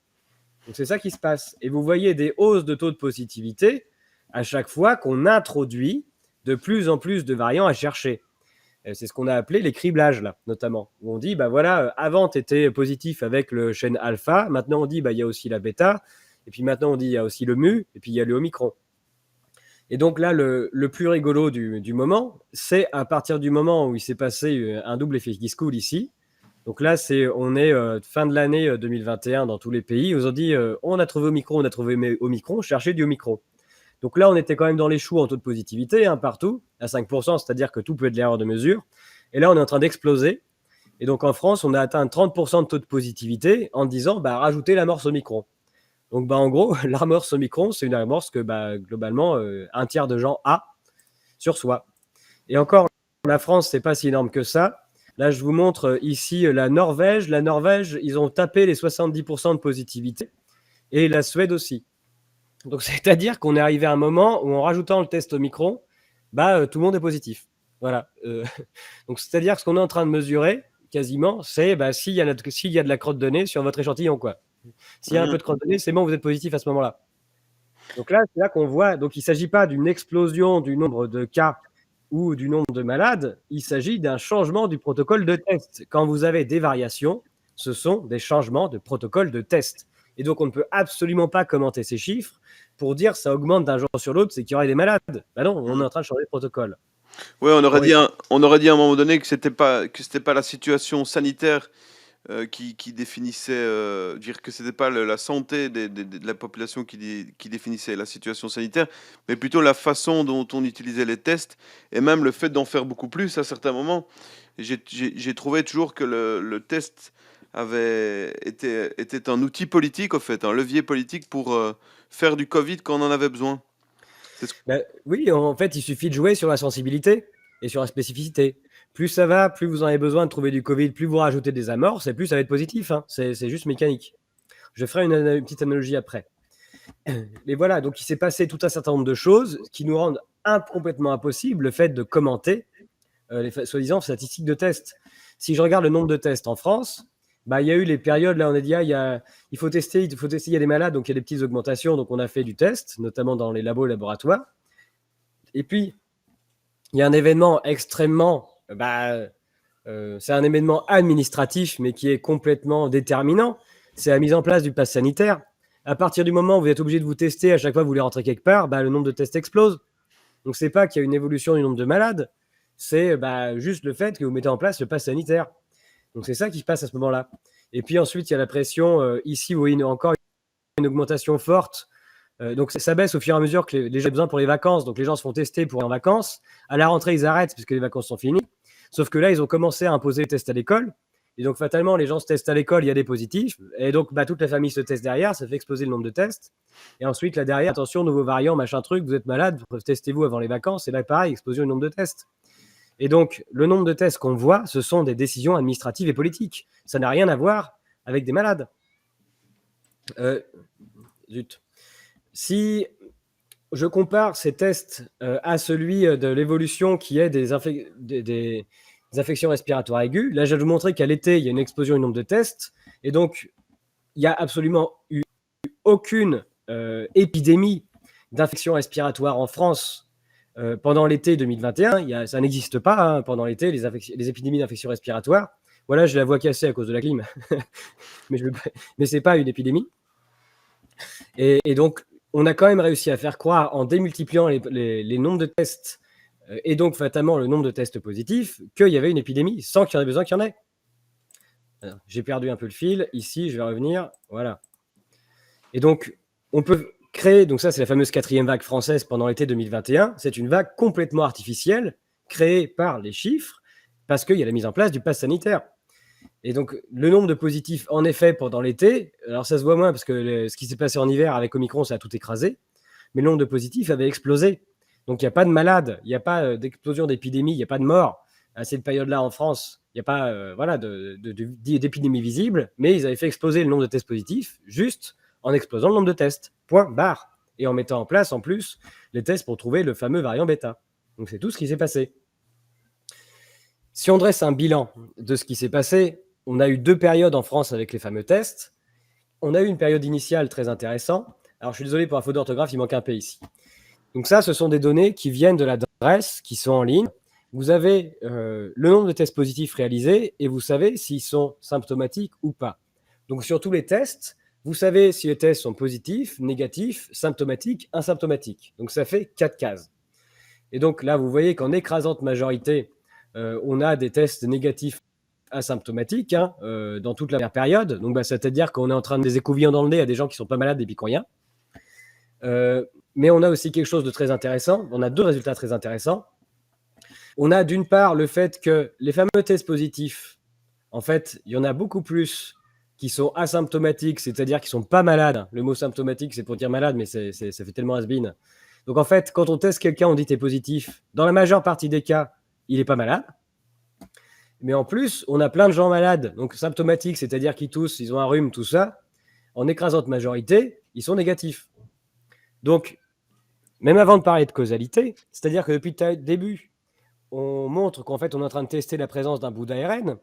Donc c'est ça qui se passe. Et vous voyez des hausses de taux de positivité à chaque fois qu'on introduit de plus en plus de variants à chercher. C'est ce qu'on a appelé les criblages, là, notamment. Où on dit, avant, tu étais positif avec le chêne alpha. Maintenant, on dit, il y a aussi la bêta. Et puis maintenant, on dit, il y a aussi le mu. Et puis, il y a le omicron. Et donc là, le plus rigolo du moment, c'est à partir du moment où il s'est passé un double effet Giscool ici. Donc là, on est fin de l'année 2021 dans tous les pays. Ils ont dit, on a trouvé Omicron, on a trouvé Omicron, cherchez du Omicron. Donc là, on était quand même dans les choux en taux de positivité, partout, à 5%, c'est-à-dire que tout peut être l'erreur de mesure. Et là, on est en train d'exploser. Et donc en France, on a atteint 30% de taux de positivité en disant, rajoutez l'amorce Omicron. Donc en gros, l'amorce Omicron, c'est une amorce que globalement, un tiers de gens a sur soi. Et encore, la France, c'est pas si énorme que ça. Là, je vous montre ici la Norvège. La Norvège, ils ont tapé les 70% de positivité. Et la Suède aussi. Donc, c'est-à-dire qu'on est arrivé à un moment où, en rajoutant le test Omicron, tout le monde est positif. Voilà. Donc, c'est-à-dire que ce qu'on est en train de mesurer, quasiment, c'est s'il y a de la crotte de nez sur votre échantillon, quoi. S'il y a un peu de crotte de nez, c'est bon, vous êtes positif à ce moment-là. Donc là, c'est là qu'on voit, donc il ne s'agit pas d'une explosion du nombre de cas ou du nombre de malades, il s'agit d'un changement du protocole de test. Quand vous avez des variations, ce sont des changements de protocole de test. Et donc on ne peut absolument pas commenter ces chiffres pour dire ça augmente d'un jour sur l'autre, c'est qu'il y aurait des malades. Ben non, on est en train de changer de protocole. Ouais, Oui. on aurait dit à un moment donné que c'était pas la situation sanitaire qui définissait, dire que c'était pas la santé de la population qui définissait la situation sanitaire, mais plutôt la façon dont on utilisait les tests et même le fait d'en faire beaucoup plus à certains moments. J'ai trouvé toujours que le test était un outil politique, au fait, un levier politique pour faire du Covid quand on en avait besoin. C'est ce- Ben, oui, en fait, il suffit de jouer sur la sensibilité et sur la spécificité. Plus ça va, plus vous en avez besoin de trouver du Covid, plus vous rajoutez des amorces, et plus ça va être positif, hein. C'est juste mécanique. Je ferai une petite analogie après. Mais voilà, donc il s'est passé tout un certain nombre de choses qui nous rendent complètement impossible le fait de commenter les soi-disant statistiques de tests. Si je regarde le nombre de tests en France, bah, il y a eu les périodes, là on a dit, il faut tester, il y a des malades, donc il y a des petites augmentations, donc on a fait du test, notamment dans les laboratoires. Et puis, il y a un événement extrêmement, c'est un événement administratif, mais qui est complètement déterminant, c'est la mise en place du pass sanitaire. À partir du moment où vous êtes obligé de vous tester à chaque fois que vous voulez rentrer quelque part, bah, le nombre de tests explose. Donc c'est pas qu'il y a une évolution du nombre de malades, c'est juste le fait que vous mettez en place le pass sanitaire. Donc c'est ça qui se passe à ce moment-là. Et puis ensuite, il y a la pression ici où il y a encore une augmentation forte. Donc ça baisse au fur et à mesure que les gens ont besoin pour les vacances. Donc les gens se font tester pour aller en vacances. À la rentrée, ils arrêtent parce que les vacances sont finies. Sauf que là, ils ont commencé à imposer les tests à l'école. Et donc fatalement, les gens se testent à l'école, il y a des positifs. Et donc toute la famille se teste derrière, ça fait exploser le nombre de tests. Et ensuite, là derrière, attention, nouveau variant, machin truc, vous êtes malade, testez-vous avant les vacances. Et là, pareil, explosion du nombre de tests. Et donc, le nombre de tests qu'on voit, ce sont des décisions administratives et politiques. Ça n'a rien à voir avec des malades. Zut. Si je compare ces tests à celui de l'évolution qui est des infections respiratoires aiguës, là, je vais vous montrer qu'à l'été, il y a une explosion du nombre de tests. Et donc, il n'y a absolument eu aucune épidémie d'infection respiratoire en France pendant l'été 2021. Ça n'existe pas hein, pendant l'été, les épidémies d'infections respiratoires. Voilà, j'ai la voix cassée à cause de la clim, mais ce n'est pas une épidémie. Et donc, on a quand même réussi à faire croire, en démultipliant les nombres de tests, et donc fatalement le nombre de tests positifs, qu'il y avait une épidémie, sans qu'il y en ait besoin qu'il y en ait. J'ai perdu un peu le fil. Ici, je vais revenir. Voilà. Et donc, on peut créer, donc ça c'est la fameuse 4e vague française pendant l'été 2021, c'est une vague complètement artificielle, créée par les chiffres, parce qu'il y a la mise en place du pass sanitaire. Et donc, le nombre de positifs, en effet, pendant l'été, alors ça se voit moins parce que ce qui s'est passé en hiver avec Omicron, ça a tout écrasé, mais le nombre de positifs avait explosé. Donc, il n'y a pas de malades, il n'y a pas d'explosion d'épidémie, il n'y a pas de morts. À cette période-là, en France, il n'y a pas d'épidémie visible, mais ils avaient fait exploser le nombre de tests positifs juste en explosant le nombre de tests. Point, barre. Et en mettant en place, en plus, les tests pour trouver le fameux variant bêta. Donc, c'est tout ce qui s'est passé. Si on dresse un bilan de ce qui s'est passé, on a eu 2 périodes en France avec les fameux tests. On a eu une période initiale très intéressante. Alors, je suis désolé pour la faute d'orthographe, il manque un P ici. Donc ça, ce sont des données qui viennent de l'adresse, qui sont en ligne. Vous avez le nombre de tests positifs réalisés et vous savez s'ils sont symptomatiques ou pas. Donc sur tous les tests, vous savez si les tests sont positifs, négatifs, symptomatiques, asymptomatiques. Donc ça fait 4 cases. Et donc là, vous voyez qu'en écrasante majorité, on a des tests négatifs asymptomatiques hein, dans toute la première période. Donc, c'est-à-dire qu'on est en train de des écouvillons dans le nez à des gens qui ne sont pas malades et puis qui n'ont rien. Mais on a aussi quelque chose de très intéressant. On a 2 résultats très intéressants. On a d'une part le fait que les fameux tests positifs, en fait, il y en a beaucoup plus qui sont asymptomatiques, c'est-à-dire qui ne sont pas malades. Le mot symptomatique, c'est pour dire malade, mais ça fait tellement has-been. Donc en fait, quand on teste quelqu'un, on dit t'es positif. Dans la majeure partie des cas, il n'est pas malade. Mais en plus, on a plein de gens malades, donc symptomatiques, c'est-à-dire qu'ils toussent, ils ont un rhume, tout ça. En écrasante majorité, ils sont négatifs. Donc, même avant de parler de causalité, c'est-à-dire que depuis le début, on montre qu'en fait, on est en train de tester la présence d'un bout d'ARN,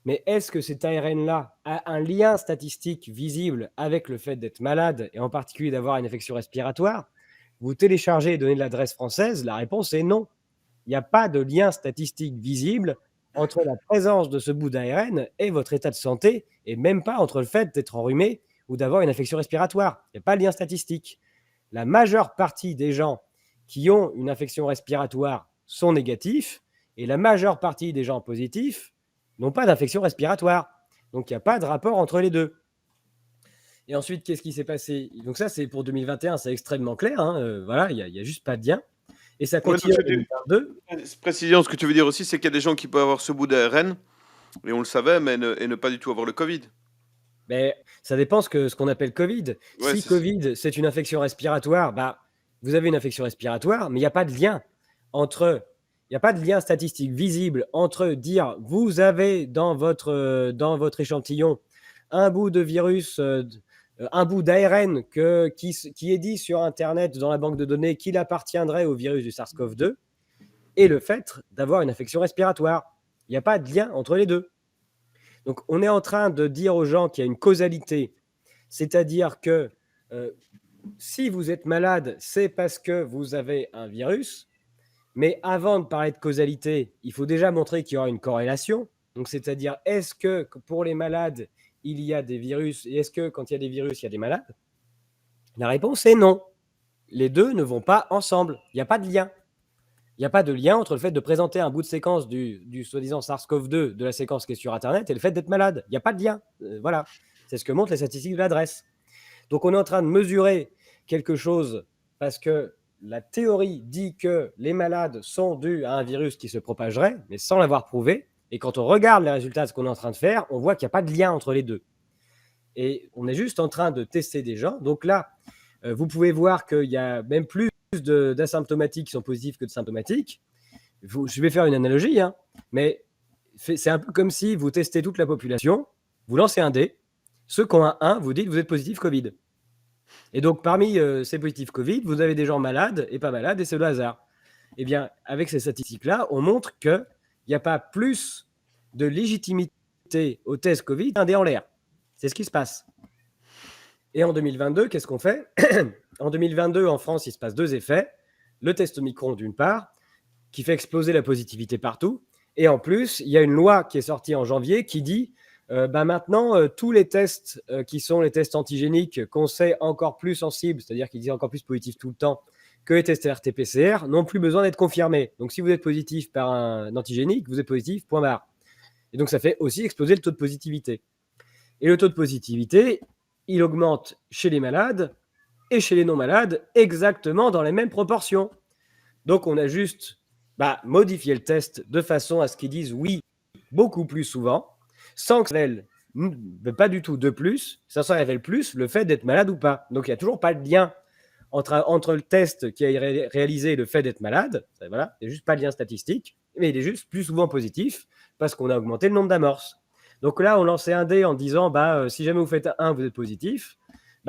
Mais est-ce que cet ARN-là a un lien statistique visible avec le fait d'être malade et en particulier d'avoir une infection respiratoire? Vous téléchargez les données de l'adresse française, la réponse est non. Il n'y a pas de lien statistique visible entre la présence de ce bout d'ARN et votre état de santé, et même pas entre le fait d'être enrhumé ou d'avoir une infection respiratoire. Il n'y a pas de lien statistique. La majeure partie des gens qui ont une infection respiratoire sont négatifs et la majeure partie des gens positifs n'ont pas d'infection respiratoire. Donc il n'y a pas de rapport entre les deux. Et ensuite, qu'est-ce qui s'est passé? Donc ça, c'est pour 2021, c'est extrêmement clair. Voilà, il n'y a juste pas de lien. Et ça Ouais, donc continue en 2022. précision, ce que tu veux dire aussi, c'est qu'il y a des gens qui peuvent avoir ce bout d'ARN, et on le savait, mais ne pas du tout avoir le Covid. Mais ça dépend ce qu'on appelle Covid. Ouais, Si Covid, c'est une infection respiratoire, bah, vous avez une infection respiratoire, mais il n'y a pas de lien entre, il n'y a pas de lien statistique visible entre dire vous avez dans votre échantillon un bout de virus, un bout d'ARN qui est dit sur Internet dans la banque de données qu'il appartiendrait au virus du SARS-CoV-2 et le fait d'avoir une infection respiratoire. Il n'y a pas de lien entre les deux. Donc, on est en train de dire aux gens qu'il y a une causalité, c'est-à-dire que si vous êtes malade, c'est parce que vous avez un virus. Mais avant de parler de causalité, il faut déjà montrer qu'il y aura une corrélation. Donc, c'est-à-dire, est-ce que pour les malades, il y a des virus et est-ce que quand il y a des virus, il y a des malades? La réponse est non. Les deux ne vont pas ensemble. Il n'y a pas de lien. Il n'y a pas de lien entre le fait de présenter un bout de séquence du soi-disant SARS-CoV-2 de la séquence qui est sur Internet et le fait d'être malade. Il n'y a pas de lien. Voilà. C'est ce que montrent les statistiques de l'adresse. Donc, on est en train de mesurer quelque chose parce que la théorie dit que les malades sont dus à un virus qui se propagerait, mais sans l'avoir prouvé. Et quand on regarde les résultats de ce qu'on est en train de faire, on voit qu'il n'y a pas de lien entre les deux. Et on est juste en train de tester des gens. Donc là, vous pouvez voir qu'il y a même plus d'asymptomatiques qui sont positifs que de symptomatiques. Je vais faire une analogie, mais c'est un peu comme si vous testez toute la population, vous lancez un dé, ceux qui ont un 1, vous dites vous êtes positif Covid. Et donc parmi ces positifs Covid, vous avez des gens malades et pas malades, et c'est le hasard. Eh bien, avec ces statistiques-là, on montre qu'il n'y a pas plus de légitimité au test Covid qu'un dé en l'air. C'est ce qui se passe. Et en 2022, qu'est-ce qu'on fait? En 2022, en France, il se passe deux effets. Le test Omicron, d'une part, qui fait exploser la positivité partout. Et en plus, il y a une loi qui est sortie en janvier qui dit maintenant, tous les tests qui sont les tests antigéniques qu'on sait encore plus sensibles, c'est-à-dire qu'ils disent encore plus positifs tout le temps que les tests RT-PCR, n'ont plus besoin d'être confirmés. Donc, si vous êtes positif par un antigénique, vous êtes positif, point barre. Et donc, ça fait aussi exploser le taux de positivité. Et le taux de positivité, il augmente chez les malades et chez les non-malades exactement dans les mêmes proportions. Donc, on a juste modifié le test de façon à ce qu'ils disent oui beaucoup plus souvent, sans que ça révèle pas du tout de plus, ça révèle plus le fait d'être malade ou pas. Donc, il n'y a toujours pas de lien entre le test qui a réalisé et le fait d'être malade. Voilà, il n'y a juste pas de lien statistique, mais il est juste plus souvent positif parce qu'on a augmenté le nombre d'amorces. Donc là, on lançait un dé en disant si jamais vous faites 1, vous êtes positif.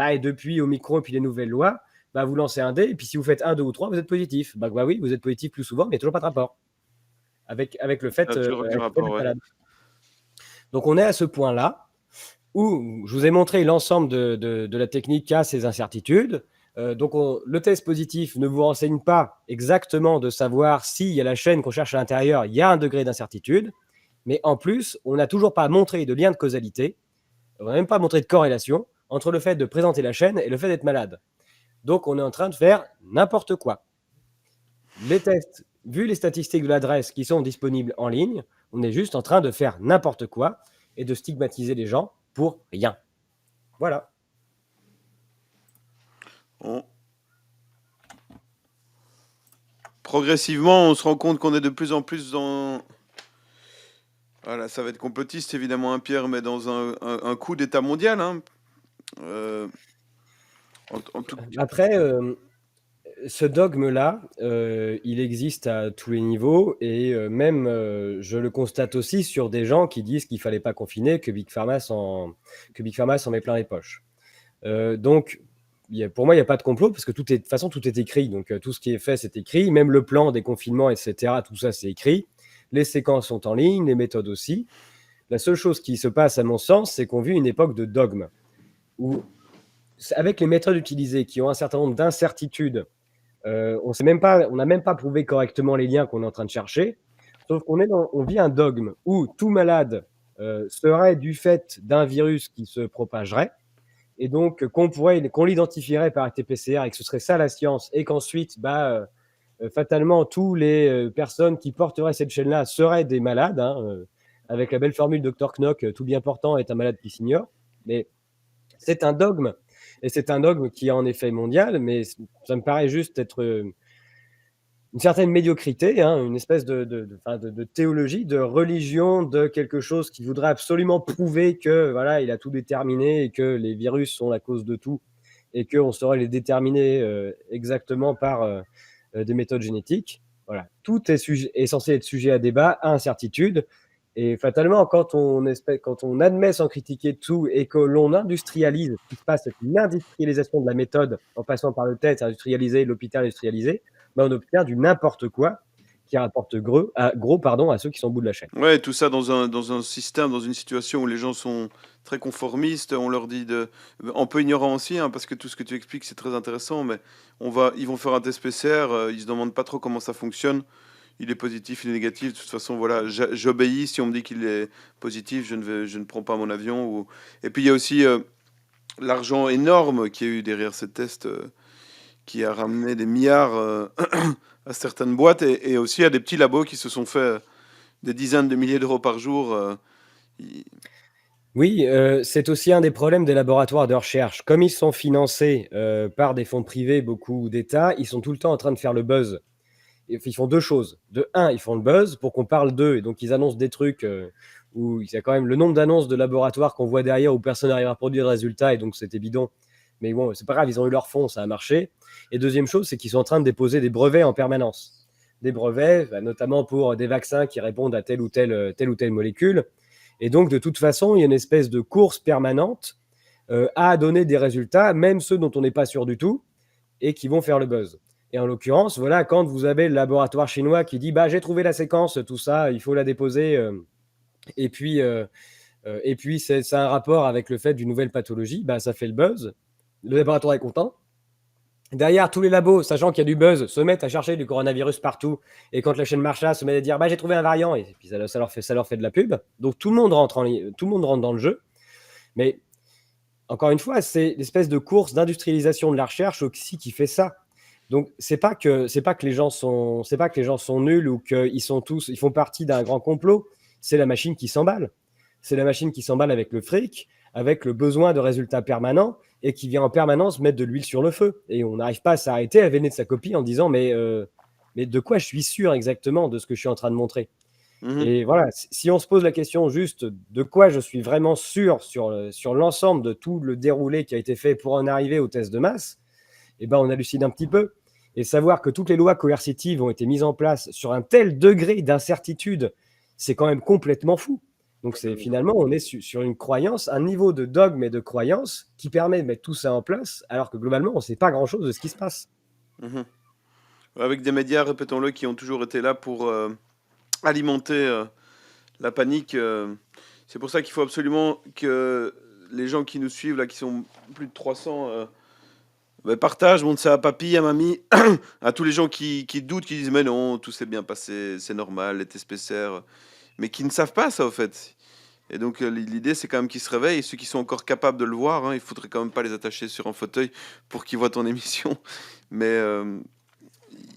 Et depuis Omicron et puis les nouvelles lois, vous lancez un dé, et puis si vous faites 1, 2 ou 3, vous êtes positif. Oui, vous êtes positif plus souvent, mais il n'y a toujours pas de rapport avec le fait d'être malade. Donc on est à ce point-là où je vous ai montré l'ensemble de la technique qui a ses incertitudes. Donc le test positif ne vous renseigne pas exactement de savoir s'il y a la chaîne qu'on cherche à l'intérieur, il y a un degré d'incertitude. Mais en plus, on n'a toujours pas montré de lien de causalité, on n'a même pas montré de corrélation entre le fait de présenter la chaîne et le fait d'être malade. Donc, on est en train de faire n'importe quoi. Les tests, vu les statistiques de l'adresse qui sont disponibles en ligne, on est juste en train de faire n'importe quoi et de stigmatiser les gens pour rien. Voilà. Progressivement, on se rend compte qu'on est de plus en plus dans... Voilà, ça va être complotiste, évidemment, Pierre, mais dans un coup d'État mondial. Après, ce dogme-là, il existe à tous les niveaux et même, je le constate aussi sur des gens qui disent qu'il ne fallait pas confiner, que Big Pharma s'en met plein les poches. Donc, pour moi, il n'y a pas de complot parce que de toute façon, tout est écrit. Donc, tout ce qui est fait, c'est écrit. Même le plan des confinements, etc., tout ça, c'est écrit. Les séquences sont en ligne, les méthodes aussi. La seule chose qui se passe, à mon sens, c'est qu'on vit une époque de dogme, où, avec les méthodes utilisées, qui ont un certain nombre d'incertitudes, on n'a même pas prouvé correctement les liens qu'on est en train de chercher, sauf on vit un dogme où tout malade serait du fait d'un virus qui se propagerait, et donc qu'on l'identifierait par RT-PCR et que ce serait ça la science, et qu'ensuite, fatalement, toutes les personnes qui porteraient cette chaîne-là seraient des malades, hein, avec la belle formule Dr Knock, tout bien portant est un malade qui s'ignore. Mais c'est un dogme, et c'est un dogme qui est en effet mondial, mais ça me paraît juste être une certaine médiocrité, hein, une espèce de théologie, de religion, de quelque chose qui voudrait absolument prouver que voilà, il a tout déterminé et que les virus sont la cause de tout et qu'on saurait les déterminer exactement par des méthodes génétiques. Voilà. Tout est censé être sujet à débat, à incertitude. Et fatalement, quand on admet sans critiquer tout et que l'on industrialise, ce qui se passe, c'est une industrialisation de la méthode en passant par le TED industrialisé, l'hôpital industrialisé, on obtient du n'importe quoi qui rapporte gros pardon, à ceux qui sont au bout de la chaîne. Ouais, tout ça dans un système, dans une situation où les gens sont très conformistes, on leur dit un peu ignorants aussi, hein, parce que tout ce que tu expliques, c'est très intéressant, mais ils vont faire un test PCR, ils se demandent pas trop comment ça fonctionne. Il est positif, il est négatif. De toute façon, voilà, j'obéis. Si on me dit qu'il est positif, je ne prends pas mon avion. Et puis il y a aussi l'argent énorme qu'il y a eu derrière ces tests, qui a ramené des milliards à certaines boîtes et aussi à des petits labos qui se sont fait des dizaines de milliers d'euros par jour. Ils- Oui, c'est aussi un des problèmes des laboratoires de recherche. Comme ils sont financés par des fonds privés, beaucoup d'États, ils sont tout le temps en train de faire le buzz. Ils font deux choses. De un, ils font le buzz pour qu'on parle d'eux, et donc ils annoncent des trucs où il y a quand même le nombre d'annonces de laboratoires qu'on voit derrière où personne n'arrive à produire de résultats, et donc c'était bidon. Mais bon, c'est pas grave, ils ont eu leur fonds, ça a marché. Et deuxième chose, c'est qu'ils sont en train de déposer des brevets en permanence. Des brevets, notamment pour des vaccins qui répondent à telle ou telle molécule. Et donc, de toute façon, il y a une espèce de course permanente à donner des résultats, même ceux dont on n'est pas sûr du tout, et qui vont faire le buzz. Et en l'occurrence, voilà, quand vous avez le laboratoire chinois qui dit j'ai trouvé la séquence, tout ça, il faut la déposer, et puis, c'est un rapport avec le fait d'une nouvelle pathologie, ça fait le buzz. Le laboratoire est content. Derrière, tous les labos, sachant qu'il y a du buzz, se mettent à chercher du coronavirus partout. Et quand la chaîne marche là, se mettent à dire j'ai trouvé un variant, et puis ça leur fait de la pub. Donc tout le monde tout le monde rentre dans le jeu. Mais encore une fois, c'est l'espèce de course d'industrialisation de la recherche aussi qui fait ça. Donc c'est pas que les gens sont nuls ou ils font partie d'un grand complot. C'est la machine qui s'emballe. C'est la machine qui s'emballe avec le fric, avec le besoin de résultats permanents et qui vient en permanence mettre de l'huile sur le feu. Et on n'arrive pas à s'arrêter à véner de sa copie en disant mais de quoi je suis sûr exactement de ce que je suis en train de montrer. Mhm. Et voilà, si on se pose la question juste de quoi je suis vraiment sûr sur l'ensemble de tout le déroulé qui a été fait pour en arriver au test de masse, on hallucine un petit peu. Et savoir que toutes les lois coercitives ont été mises en place sur un tel degré d'incertitude, c'est quand même complètement fou. Donc finalement, on est sur une croyance, un niveau de dogme et de croyance qui permet de mettre tout ça en place, alors que globalement, on ne sait pas grand-chose de ce qui se passe. Mhm. Avec des médias, répétons-le, qui ont toujours été là pour alimenter la panique. C'est pour ça qu'il faut absolument que les gens qui nous suivent, là, qui sont plus de 300, partagent, montre ça à papy, à mamie, à tous les gens qui doutent, qui disent mais non, tout s'est bien passé, c'est normal, les tests PCR, mais qui ne savent pas ça, au fait. Et donc l'idée, c'est quand même qu'ils se réveillent, et ceux qui sont encore capables de le voir, hein, il faudrait quand même pas les attacher sur un fauteuil pour qu'ils voient ton émission. Mais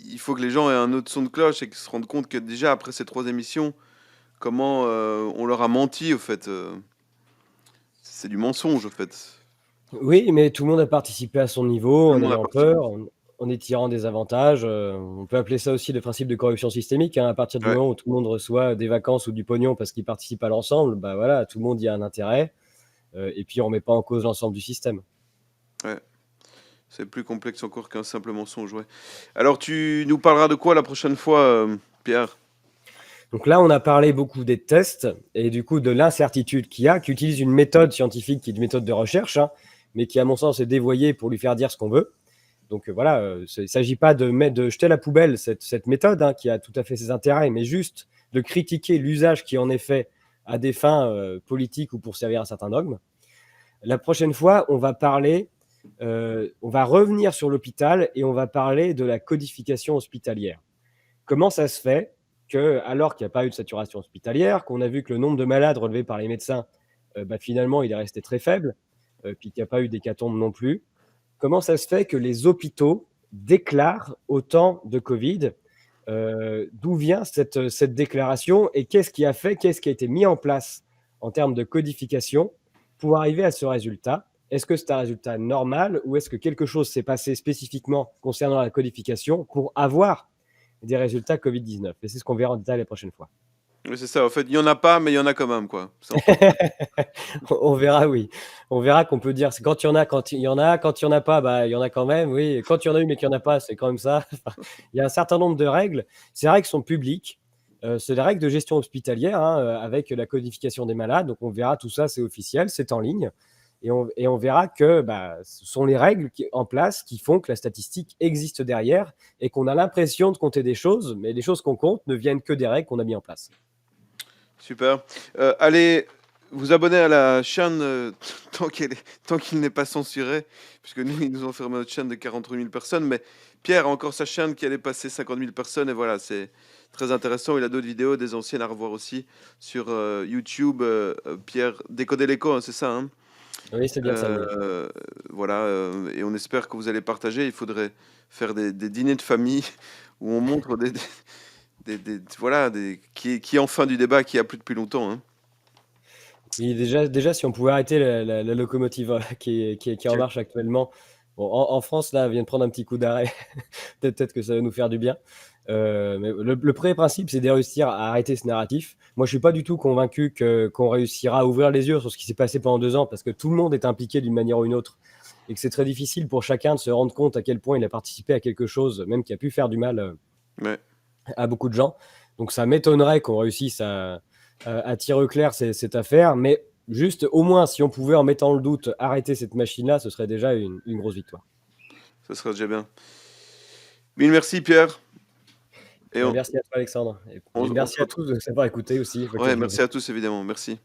il faut que les gens aient un autre son de cloche et qu'ils se rendent compte que déjà, après ces 3 émissions, comment on leur a menti, au fait. C'est du mensonge, au fait. Oui, mais tout le monde a participé à son niveau, Tout le en monde a ayant participé. peur, en étirant des avantages. On peut appeler ça aussi le principe de corruption systémique, hein. À partir du Ouais, moment où tout le monde reçoit des vacances ou du pognon parce qu'il participe à l'ensemble, voilà, tout le monde y a un intérêt. Et puis on ne met pas en cause l'ensemble du système. ouais. C'est plus complexe encore qu'un simple mensonge, ouais. Alors, tu nous parleras de quoi la prochaine fois, Pierre? Donc là, on a parlé beaucoup des tests et du coup de l'incertitude qu'il y a, qui utilise une méthode scientifique qui est une méthode de recherche, hein, mais qui, à mon sens, est dévoyée pour lui faire dire ce qu'on veut. Donc voilà, il ne s'agit pas de jeter à la poubelle cette méthode, hein, qui a tout à fait ses intérêts, mais juste de critiquer l'usage qui en est fait à des fins politiques ou pour servir un certain dogme. La prochaine fois, on va revenir sur l'hôpital et on va parler de la codification hospitalière. Comment ça se fait que, alors qu'il n'y a pas eu de saturation hospitalière, qu'on a vu que le nombre de malades relevés par les médecins, finalement, il est resté très faible, puis qu'il n'y a pas eu d'hécatombe non plus. Comment ça se fait que les hôpitaux déclarent autant de Covid? D'où vient cette déclaration et qu'est-ce qui a été mis en place en termes de codification pour arriver à ce résultat? Est-ce que c'est un résultat normal ou est-ce que quelque chose s'est passé spécifiquement concernant la codification pour avoir des résultats Covid-19? Et c'est ce qu'on verra en détail la prochaine fois. Oui, c'est ça. En fait, il y en a pas, mais il y en a quand même, quoi. C'est un peu ça. On verra, oui. On verra qu'on peut dire, c'est quand il y en a, quand il y en a, quand il y en a pas, il y en a quand même, oui. Et quand il y en a eu, mais qu'il y en a pas, c'est quand même ça. Enfin, il y a un certain nombre de règles. Ces règles sont publiques. C'est les règles de gestion hospitalière, hein, avec la codification des malades. Donc, on verra tout ça, c'est officiel, c'est en ligne. Et on verra que ce sont les règles en place qui font que la statistique existe derrière et qu'on a l'impression de compter des choses, mais les choses qu'on compte ne viennent que des règles qu'on a mis en place. Super. Allez vous abonner à la chaîne tant qu'il n'est pas censuré, puisque nous, ils nous ont fermé notre chaîne de 43 000 personnes. Mais Pierre a encore sa chaîne qui allait passer 50 000 personnes. Et voilà, c'est très intéressant. Il a d'autres vidéos, des anciennes à revoir aussi sur YouTube. Pierre, Décoder l'écho, hein, c'est ça, hein. Oui, c'est bien ça, oui. Voilà, et on espère que vous allez partager. Il faudrait faire des dîners de famille où on montre voilà, qui est en fin du débat, qui a plus depuis longtemps, hein. Et déjà, si on pouvait arrêter la locomotive qui est en marche actuellement. Bon, en France, là, elle vient de prendre un petit coup d'arrêt. Peut-être que ça va nous faire du bien. Mais le premier principe, c'est de réussir à arrêter ce narratif. Moi, je suis pas du tout convaincu qu'on réussira à ouvrir les yeux sur ce qui s'est passé pendant 2 ans, parce que tout le monde est impliqué d'une manière ou une autre, et que c'est très difficile pour chacun de se rendre compte à quel point il a participé à quelque chose, même qui a pu faire du mal Ouais. à beaucoup de gens. Donc ça m'étonnerait qu'on réussisse à tirer au clair cette affaire, mais juste au moins si on pouvait, en mettant le doute, arrêter cette machine-là, ce serait déjà une grosse victoire. Ça serait déjà bien. Mille merci Pierre. Et Merci à toi Alexandre, et on merci se à tous de nous avoir écoutés aussi. ouais, merci à tous évidemment, merci.